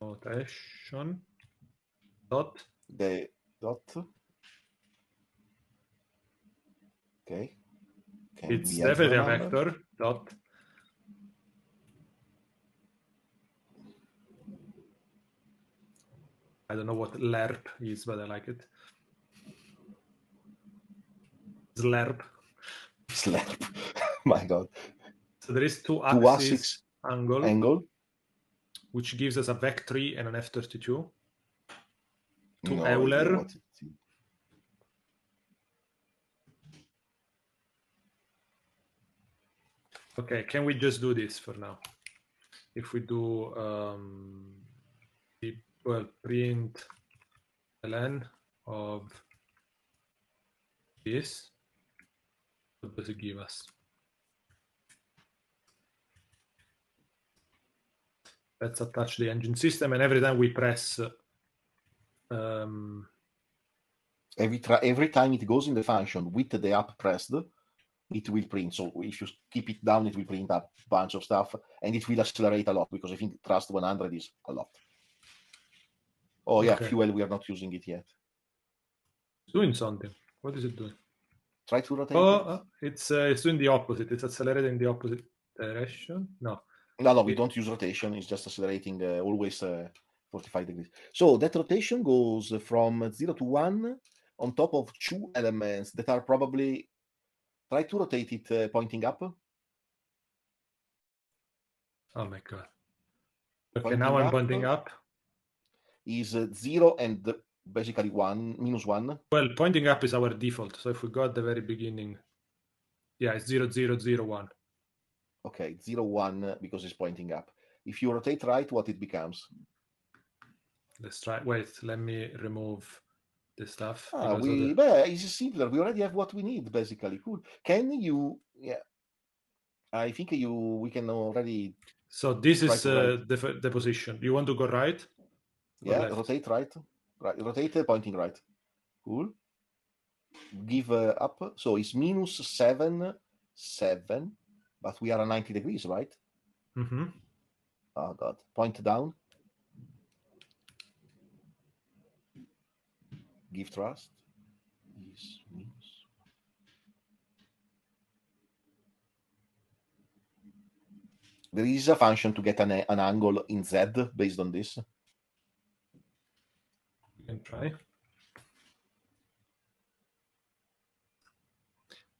Rotation dot. The dot. Okay. It's definitely a vector dot. I don't know what lerp is, but I like it. Slerp. Slerp. My God. So there is two axis angle, which gives us a vec3 and an f32. To Euler. Okay, can we just do this for now? If we do print ln of this, what does it give us? Let's attach the engine system, and every time we press every time it goes in the function with the up pressed, it will print. So if you keep it down, it will print a bunch of stuff, and it will accelerate a lot, because I think trust 100 is a lot. Oh yeah, fuel, we are not using it yet. It's doing something. What is it doing? Try to rotate it. It's doing the opposite. It's accelerating the opposite direction. No, we don't use rotation. It's just accelerating always 45 degrees. So that rotation goes from 0 to 1 on top of 2 elements that are probably... Try to rotate it pointing up. Oh my God. Okay, pointing now I'm pointing up. Is 0 and basically minus 1. Well, pointing up is our default. So if we go at the very beginning, yeah, it's 0, 0, 0, 1. Okay, 0, 1 because it's pointing up. If you rotate right, what it becomes? Let's try. Wait, let me remove the stuff. It's simpler. We already have what we need, basically. Cool. Can you... Yeah. I think we can already... So this is the position. You want to go right? Yeah, rotate right. Rotate pointing right. Cool. Give up. So it's minus 7, 7, but we are at 90 degrees, right? Oh God. Point down. Give trust. Is minus. There is a function to get an angle in Z based on this. We can try.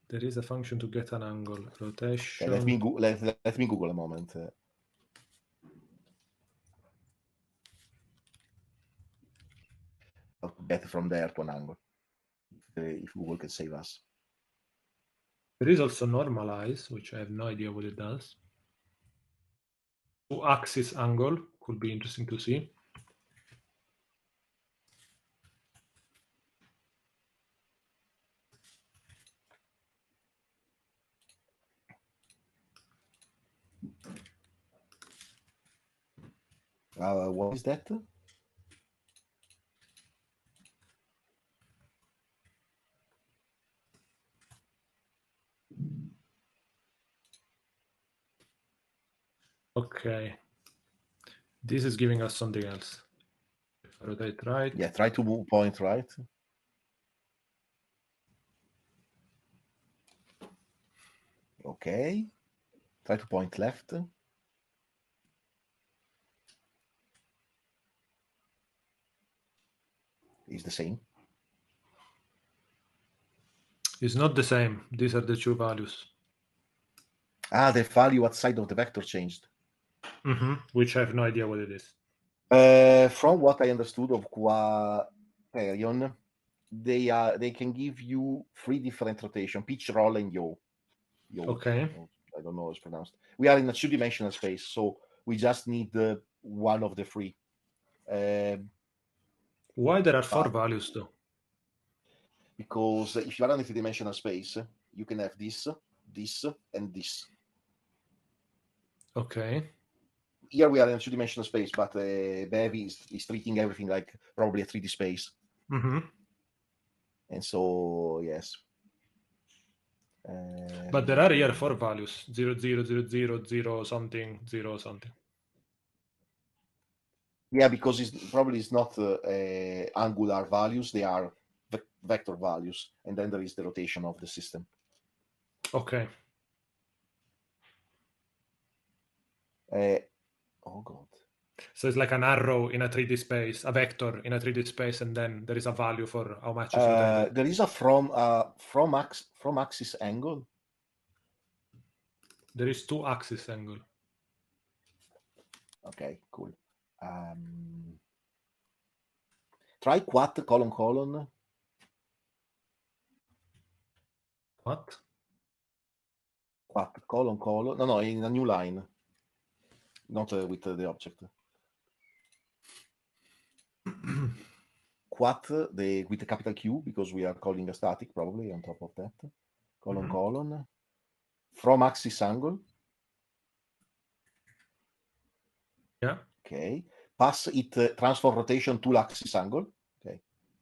There is a function to get an angle. Rotation. Okay, let me Google a moment. How to get from there to an angle. If Google can save us. There is also normalize, which I have no idea what it does. Two-axis angle could be interesting to see. What is that? Okay. This is giving us something else. Rotate right. Yeah, try to move point right. Okay. Try to point left. Is the same. It's not the same. These are the two values. Ah, the value outside of the vector changed. Which I have no idea what it is. From what I understood of Quaterion, they can give you 3 different rotation: pitch, roll, and yaw. Okay. I don't know how it's pronounced. We are in a 2-dimensional space, so we just need one of the 3. Why there are 4 values though? Because if you are in a 3-dimensional space, you can have this, this, and this. Okay. Here we are in a 2-dimensional space, but Bevy is treating everything like probably a 3D space. And so, yes. But there are here 4 values: 0, 0, 0, 0, 0, something, 0, something. Yeah, because it's not angular values; they are vector values, and then there is the rotation of the system. Okay. Oh god. So it's like an arrow in a 3D space, a vector in a 3D space, and then there is a value for how much it's rotated. There is a from axis angle. There is 2 axis angle. Okay, cool. Try quad colon colon. What? Quad colon colon. No, in a new line, not with the object. Quad with the capital Q, because we are calling a static probably on top of that. Colon colon. From axis angle. Yeah. Okay. Pass it transform rotation to axis angle. Okay.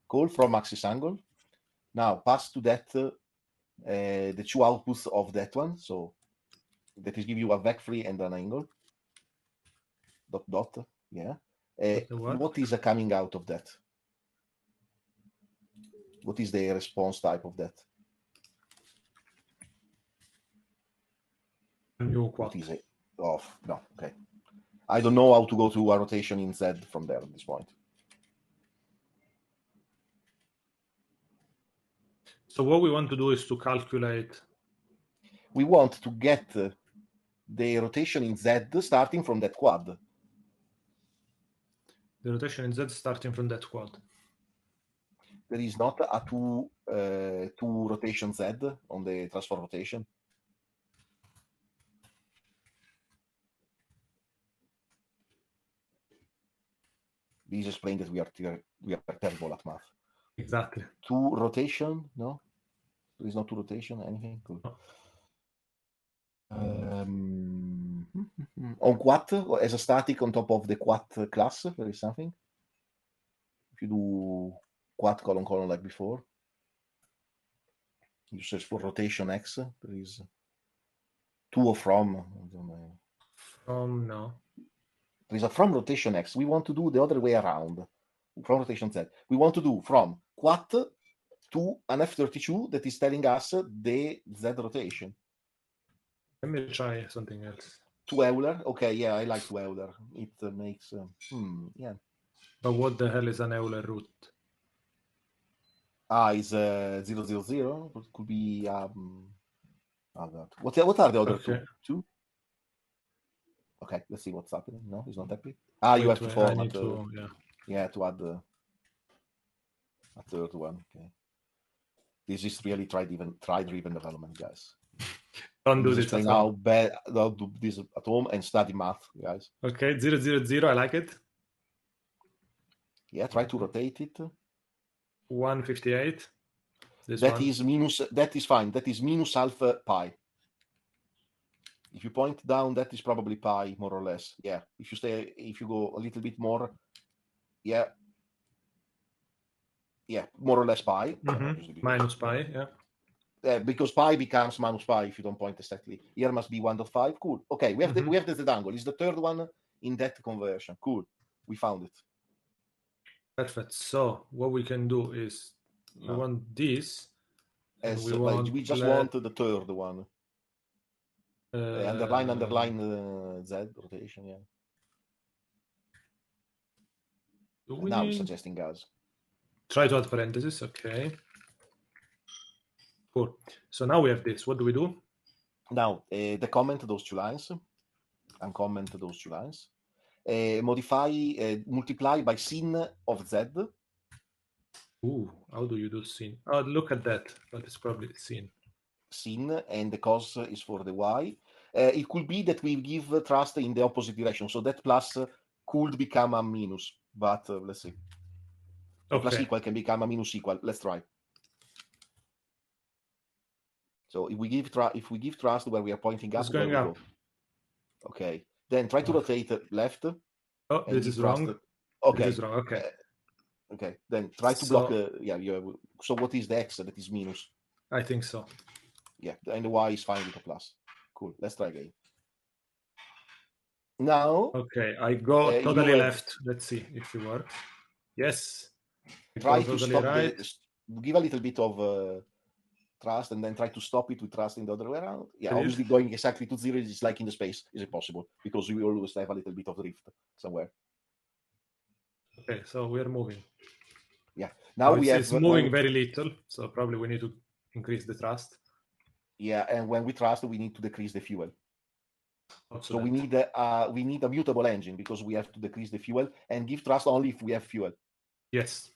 Call from axis angle. Now pass to that the 2 outputs of that one. So that is give you a vec free and an angle. Dot dot. Yeah. What is coming out of that? What is the response type of that? New quad. What is it? Oh, no. Okay. I don't know how to go to a rotation in Z from there at this point. So what we want to do is to calculate. We want to get the rotation in Z starting from that quad. The rotation in Z starting from that quad. There is not a two rotation Z on the transform rotation. This explains that we are terrible at math. Exactly. 2 rotation? No, there is no 2 rotation. Anything? Cool. On quad as a static on top of the quad class, there is something. If you do quad colon colon like before, you search for rotation X. There is to or from. I don't know. From no. There is a from rotation X. We want to do the other way around. From rotation Z. We want to do from quad to an F32 that is telling us the Z rotation. Let me try something else. To Euler? Okay, yeah, I like to Euler. It makes yeah. But what the hell is an Euler root? Is 000. It could be Oh God. What are the other Okay. two? Okay, let's see what's happening. No, it's not happy. You have to format. I need to, yeah, to add a third one. Okay. This is really try-driven development, guys. Don't do this explain at home. how bad. Don't do this at home and study math, guys. Okay, 0, 0, 0. I like it. Yeah, try to rotate it. 158. That is minus. That is fine. That is minus alpha pi. If you point down, that is probably pi, more or less. Yeah. If you go a little bit more, yeah, more or less pi. Minus pi, yeah. Because pi becomes minus pi if you don't point exactly. Here must be 1.5. Cool. Okay, we have the Z-angle. It's the third one in that conversion. Cool. We found it. Perfect. So what we can do is we want this. And we just want the third one. Underline Z rotation, yeah. Now we're suggesting guys. Try to add parentheses, okay. Cool. So now we have this. What do we do? Now, decomment those 2 lines. Uncomment those 2 lines. Modify, multiply by sin of Z. Ooh, how do you do sin? Oh, look at that. But it's probably sin. Sin, and the cos is for the Y. It could be that we give trust in the opposite direction. So that plus could become a minus. But let's see. Okay. Plus equal can become a minus equal. Let's try. So if we give trust where we are pointing up, it's going where we up. go. Okay. Then try to rotate left. Oh, this is wrong. Okay. This is wrong. Okay. Okay. Then try to block. So what is the X that is minus? I think so. Yeah, and the Y is fine with a plus. Cool. Let's try again. Now. Okay, I go totally left. Let's see if it works. Yes. Try to stop right. Give a little bit of trust and then try to stop it with trust in the other way around. Yeah, please. Obviously going exactly to 0 is like in the space. Is it possible? Because we always have a little bit of drift somewhere. Okay, so we are moving. Yeah. Now it's moving very little, so probably we need to increase the thrust. Yeah, and when we thrust, we need to decrease the fuel. So we need a mutable engine because we have to decrease the fuel and give thrust only if we have fuel. Yes.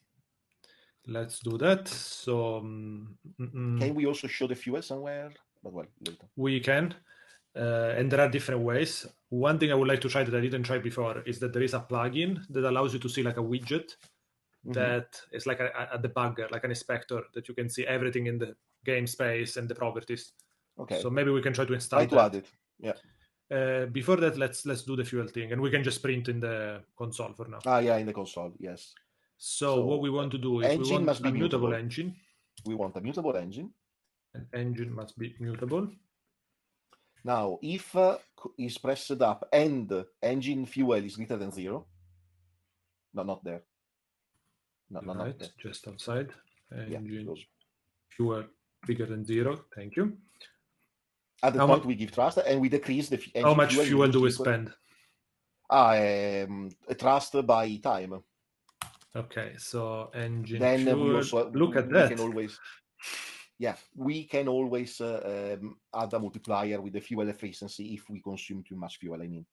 Let's do that. So can we also show the fuel somewhere? But well, later. We can. And there are different ways. One thing I would like to try that I didn't try before is that there is a plugin that allows you to see like a widget that is like a debugger, like an inspector that you can see everything in the game space and the properties. Okay. So maybe we can try to install that. Try to add it. Yeah. Before that, let's do the fuel thing, and we can just print in the console for now. Yeah, in the console, yes. So what we want to do is we want a mutable engine. We want a mutable engine. An engine must be mutable. Now, if is pressed up and engine fuel is greater than 0, no, not there. No, right, not there. Just outside. Engine yeah, fuel bigger than 0. Thank you. At the point we give thrust and we decrease the engine. How much fuel do we spend? Trust by time. Okay, so engine then fuel. We also, look at that. We can always add a multiplier with the fuel efficiency if we consume too much fuel. I mean,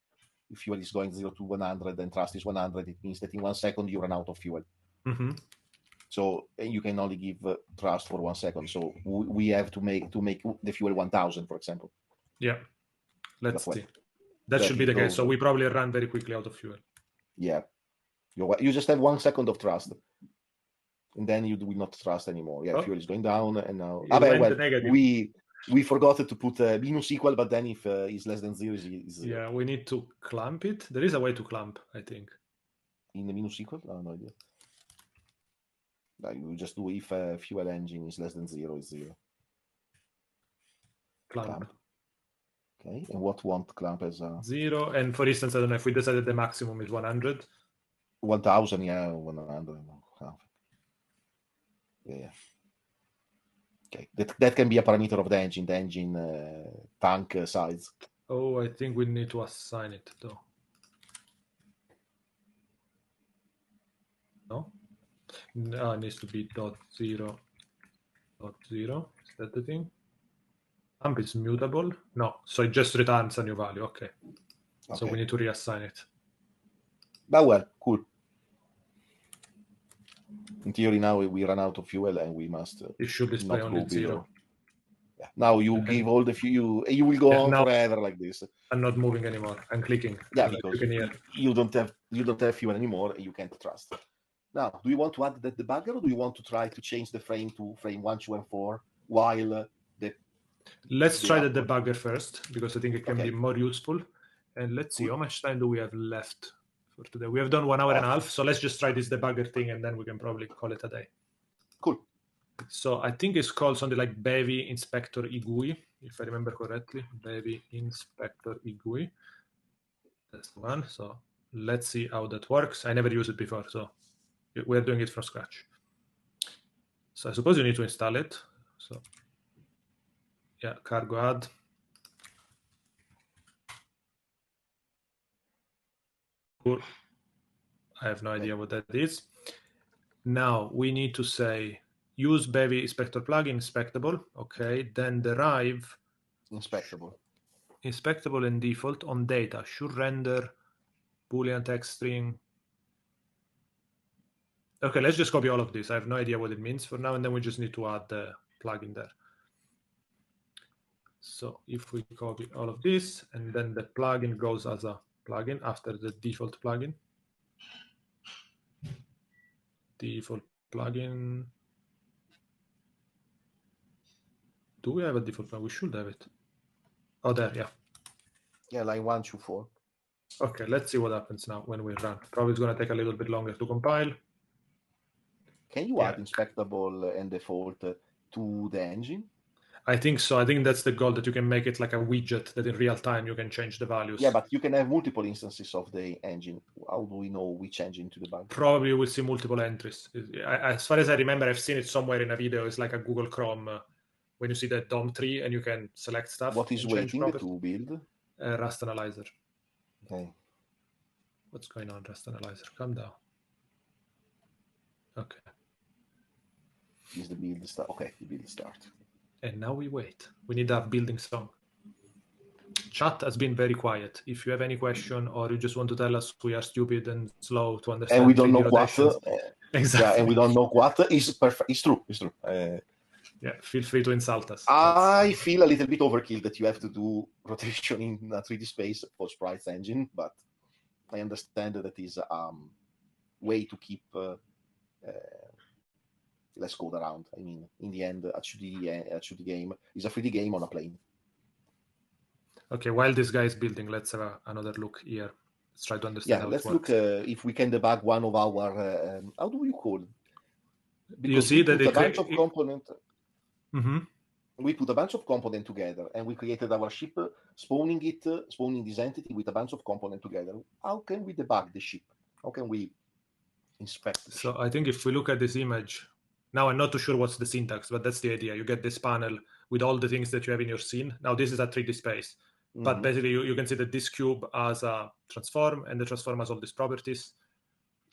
if fuel is going 0 to 100 and thrust is 100, it means that in 1 second you run out of fuel. So you can only give thrust for 1 second. So we have to make the fuel 1000, for example. Yeah, let's see. That should be the case. So we probably run very quickly out of fuel. Yeah, you just have 1 second of thrust. And then you will not trust anymore. Yeah, fuel is going down, and now we forgot to put minus equal, but then if it's less than 0, is 0. Yeah, we need to clamp it. There is a way to clamp, I think. In the minus equal? No idea. You just do if fuel engine is less than 0, is 0. Clamp. Okay, and what won't clamp as 0? And for instance, I don't know if we decided the maximum is 100. 1000, yeah, 100. Yeah. Okay, that can be a parameter of the engine tank size. Oh, I think we need to assign it though. No, it needs to be .0. Is that the thing? Amp is mutable. No, so it just returns a new value. Okay. So we need to reassign it. But well, cool. In theory, now we run out of fuel and we must it should display not only go 0. below. Yeah. Now you give all the fuel, and you will go on forever like this. I'm not moving anymore. I'm clicking. Yeah, because you don't have fuel anymore, and you can't trust. Now, do you want to add that debugger, or do you want to try to change the frame to frame 1, 2, and 4 while Let's try the debugger first, because I think it can be more useful. And let's see, cool. how much time do we have left for today? We have done 1 hour and a half, so let's just try this debugger thing, and then we can probably call it a day. Cool. So I think it's called something like Bevy Inspector IGUI, if I remember correctly. Bevy Inspector IGUI. That's the one. So let's see how that works. I never used it before, so we're doing it from scratch. So I suppose you need to install it. So yeah, cargo add. Cool. I have no idea what that is. Now we need to say use Bevy Inspector plugin inspectable. Okay, then derive inspectable and default on data should render Boolean text string. Okay, let's just copy all of this. I have no idea what it means for now, and then we just need to add the plugin there. So if we copy all of this, and then the plugin goes as a plugin after the default plugin. Default plugin. Do we have a default plugin? We should have it. Oh, there, yeah. Yeah, line 1, 2, 4. Okay, let's see what happens now when we run. Probably it's going to take a little bit longer to compile. Can you add inspectable and default to the engine? I think so. I think that's the goal, that you can make it like a widget that in real time you can change the values. Yeah, but you can have multiple instances of the engine. How do we know which engine to debug? Probably we'll see multiple entries. As far as I remember, I've seen it somewhere in a video. It's like a Google Chrome when you see the DOM tree and you can select stuff. What is waiting to build? Rust Analyzer. Okay. What's going on, Rust Analyzer? Calm down. Okay. Is the build start? Okay, the build start. And now we wait. We need a building song. Chat has been very quiet. If you have any question or you just want to tell us we are stupid and slow to understand, and we don't know what, exactly. Yeah, and we don't know what is perfect. It's true. It's true. Yeah, feel free to insult us. I feel a little bit overkill that you have to do rotation in a 3D space for Sprite's engine, but I understand that is a way to keep less code around. I mean, in the end, a 2D game is a 3D game on a plane. Okay, while this guy is building, let's have another look here. Let's try to understand how it works. Yeah, let's look if we can debug one of our, how do you call it? Because you see that a bunch of components. Mm-hmm. We put a bunch of components together, and we created our ship, spawning this entity with a bunch of components together. How can we debug the ship? How can we inspect the ship? I think if we look at this image, now I'm not too sure what's the syntax, but that's the idea. You get this panel with all the things that you have in your scene. Now this is a 3D space, but basically you can see that this cube has a transform, and the transform has all these properties.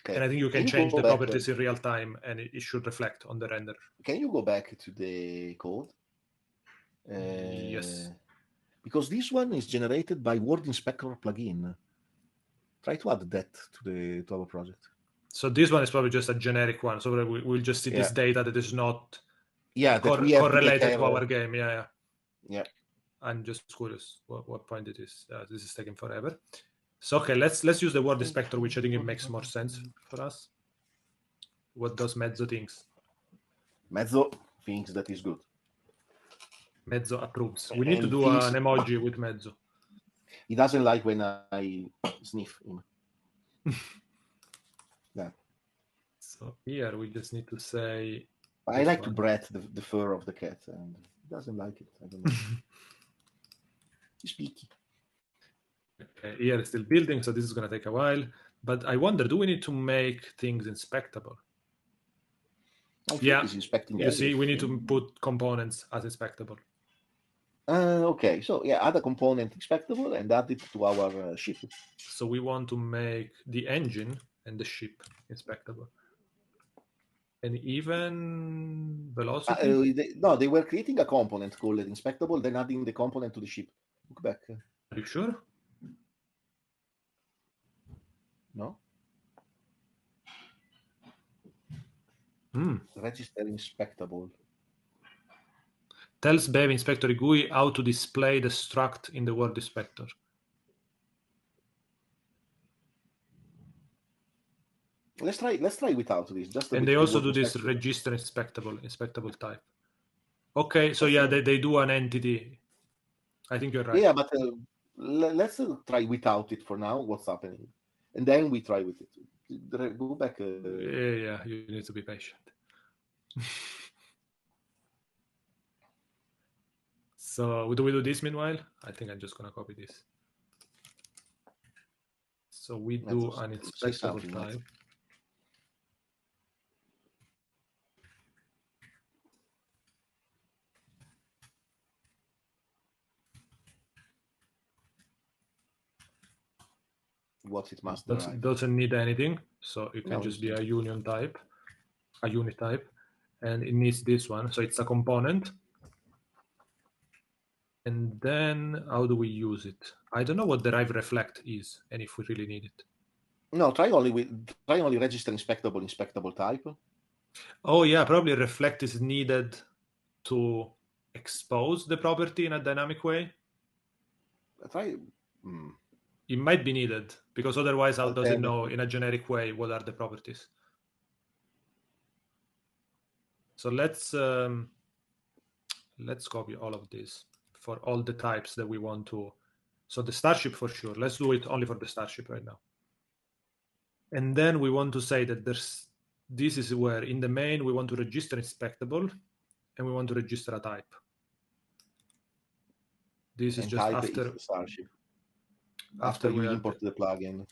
Okay. And I think you can change the properties in real time, and it should reflect on the render. Can you go back to the code? Yes. Because this one is generated by Word Inspector plugin. Try to add that to our project. So this one is probably just a generic one. So we'll just see this data that is not correlated to our game. Yeah. I'm just curious what point it is. This is taking forever. So okay, let's use the word inspector, which I think it makes more sense for us. What does Mezzo thinks? Mezzo thinks that is good. Mezzo approves. We need to do an emoji with Mezzo. He doesn't like when I sniff him. Yeah. So here we just need to say. I like to breath the fur of the cat, and he doesn't like it. I don't know. He's picky. Okay, here it's still building, so this is going to take a while. But I wonder, do we need to make things inspectable? He's inspecting you see, we need to put components as inspectable. Okay, so add a component inspectable and add it to our ship. So we want to make the engine and the ship inspectable. an even velocity? No, they were creating a component called inspectable, then adding the component to the ship. Look back. Are you sure? No? Hmm. Register inspectable. Tells Bevy Inspector GUI how to display the struct in the word inspector. Let's try without this. Just And with they the also word do this inspector. register inspectable type. Okay, so Let's yeah, see. they do an entity. I think you're right. Yeah, but let's try without it for now. What's happening, and then we try with it. Go back. Yeah, you need to be patient. So do we do this meanwhile? I think I'm just gonna copy this. So we do an inspectable type. What it must derive. Doesn't need anything, so it can just be a union type, a unit type, and it needs this one, so it's a component. And then how do we use it? I don't know what derive reflect is, and if we really need it. No, try only register inspectable type. Oh yeah, probably reflect is needed to expose the property in a dynamic way. Try. It might be needed, because otherwise how does it know in a generic way what are the properties? So let's copy all of this for all the types that we want to. So the starship for sure. Let's do it only for the starship right now. And then we want to say that this is where in the main we want to register inspectable and we want to register a type. This is just after the starship. After you import the plugin.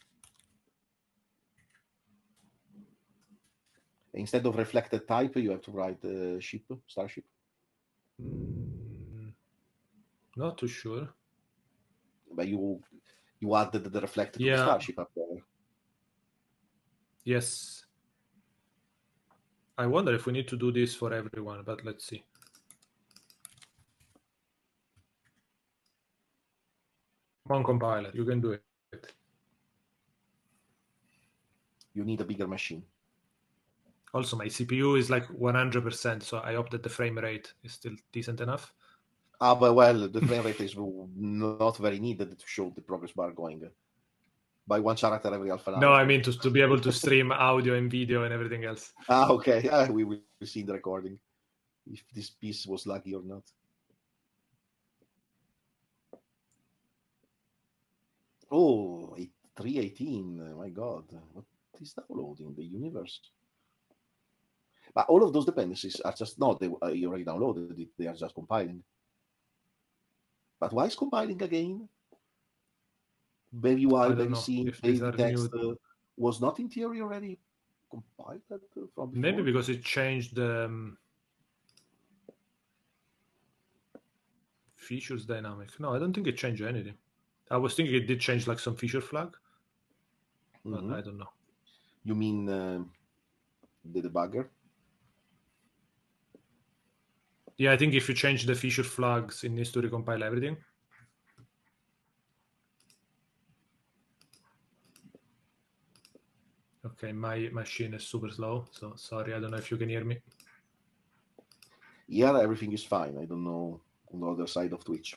Instead of reflected type, you have to write ship, starship. Not too sure. But you added the reflected to the starship up there. Yes. I wonder if we need to do this for everyone, but let's see. Come on, compiler, you can do it. You need a bigger machine. Also, my CPU is like 100%, so I hope that the frame rate is still decent enough. But well, the frame rate is not very needed to show the progress bar going by one character every half an hour. No, I mean to be able to stream audio and video and everything else. Okay. We will see in the recording if this piece was laggy or not. Oh, 318. My God. What is downloading? The universe. But all of those dependencies are just you already downloaded it. They are just compiling. But why is compiling again? Bevy UI, Bevy scene, Bevy text was not in theory already compiled from before? Maybe because it changed the features dynamic. No, I don't think it changed anything. I was thinking it did change like some feature flag, but I don't know. You mean the debugger? Yeah, I think if you change the feature flags, it needs to recompile everything. Okay, my machine is super slow, so sorry, I don't know if you can hear me. Yeah, everything is fine. I don't know on the other side of Twitch.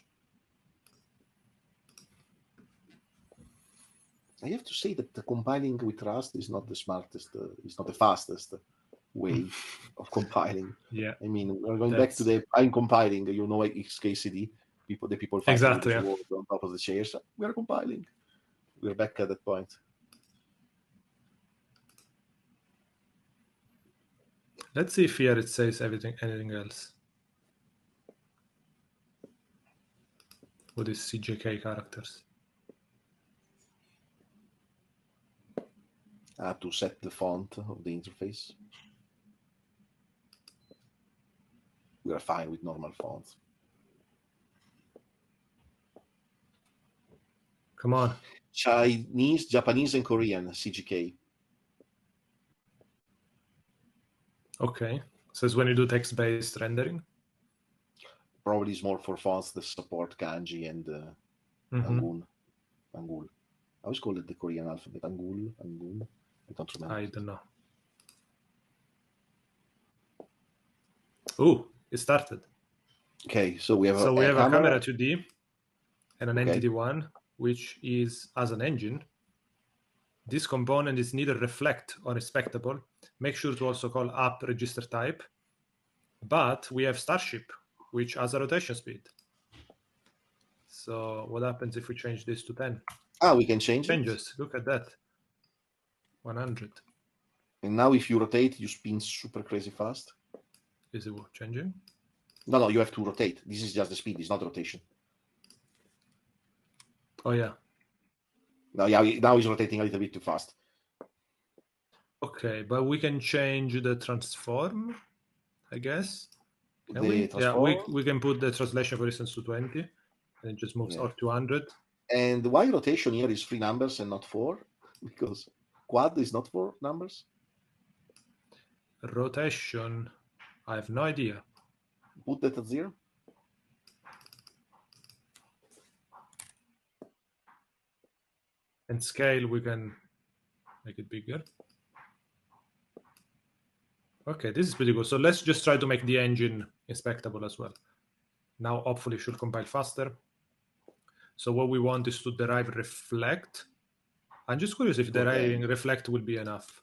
I have to say that the compiling with Rust is not the smartest, it's not the fastest way of compiling. Yeah. I mean, we're going back to I'm compiling, XKCD, the people fighting with the sword on top of the chairs. We are compiling. We're back at that point. Let's see if here it says anything else. What is CJK characters? To set the font of the interface. We are fine with normal fonts. Come on. Chinese, Japanese, and Korean, CGK. Okay. So it's when you do text-based rendering? Probably is more for fonts that support kanji and Mhm. Angul. I always call it the Korean alphabet. Angul. I don't remember. I don't know. Oh, it started. Okay, so we have So we have a camera. camera 2D and an Okay. entity 1, which is as an engine. This component is neither reflect or inspectable. Make sure to also call up register type. But we have starship, which has a rotation speed. So what happens if we change this to 10? We can change Changes. Look at that. 100. it. And now if you rotate, you spin super crazy fast. Is it changing? No, you have to rotate. This is just the speed. It's not rotation. Oh, yeah. Now he's rotating a little bit too fast. Okay, but we can change the transform, I guess. Can The we? transform. Yeah, we can put the translation, for instance, to 20, and it just moves, or 200. And why rotation here is 3 numbers and not 4? Because quad is not 4 numbers. Rotation, I have no idea. Put that at 0. And scale, we can make it bigger. Okay, this is pretty good. So let's just try to make the engine inspectable as well. Now, hopefully, it should compile faster. So what we want is to derive reflect. I'm just curious if deriving reflect will be enough.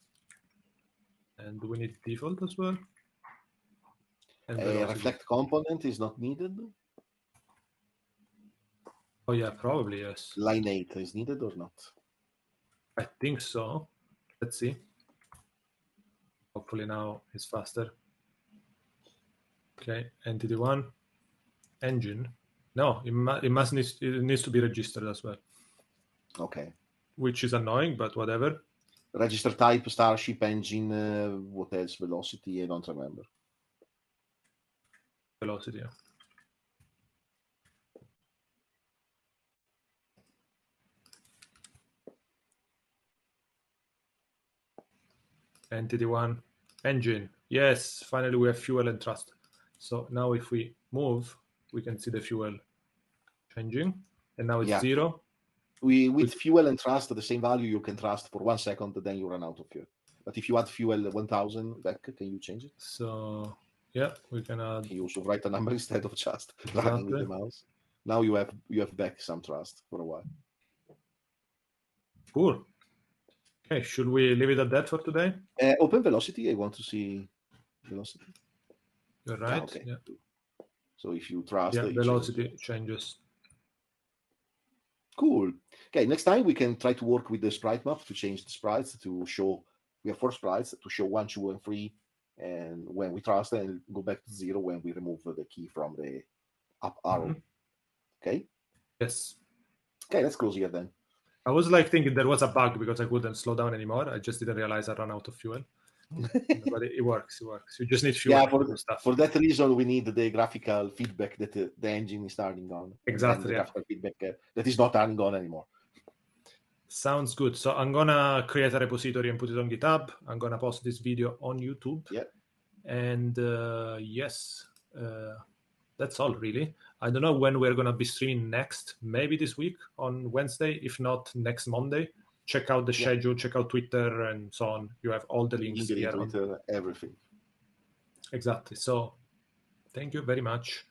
And do we need default as well? And reflect component is not needed. Oh yeah, probably yes. Line 8 is needed or not? I think so. Let's see. Hopefully now it's faster. Okay, entity 1, engine. No, it needs to be registered as well. Okay. Which is annoying, but whatever. Register type, starship, engine, what else? Velocity, I don't remember. Velocity, yeah. Entity 1, engine. Yes, finally we have fuel and thrust. So now if we move, we can see the fuel changing. And now it's 0. With fuel and thrust at the same value, you can thrust for 1 second, then you run out of fuel. But if you add fuel 1000 back, can you change it? So yeah, we can add. Can you also write a number instead of just dragging with the mouse? Now you have back some thrust for a while. Cool. Okay, should we leave it at that for today? Open velocity. I want to see velocity. You're right. Okay. Yeah. So if you thrust, velocity changes. Cool. Okay, next time we can try to work with the sprite map to change the sprites to show. We have 4 sprites to show 1, 2, and 3, and when we thrust and go back to 0 when we remove the key from the up arrow. Mm-hmm. Okay. Yes. Okay, let's close here then. I was like thinking there was a bug because I couldn't slow down anymore. I just didn't realize I ran out of fuel. But it works. It works. You just need fuel. Yeah, for that reason, we need the graphical feedback that the engine is turning on. Exactly. The graphical feedback that is not turning on anymore. Sounds good. So I'm gonna create a repository and put it on GitHub. I'm gonna post this video on YouTube. Yeah. And yes, that's all really. I don't know when we're gonna be streaming next. Maybe this week on Wednesday. If not, next Monday. Check out the schedule. Check out Twitter and so on. You have all the links here. Twitter, everything. Exactly. So, thank you very much.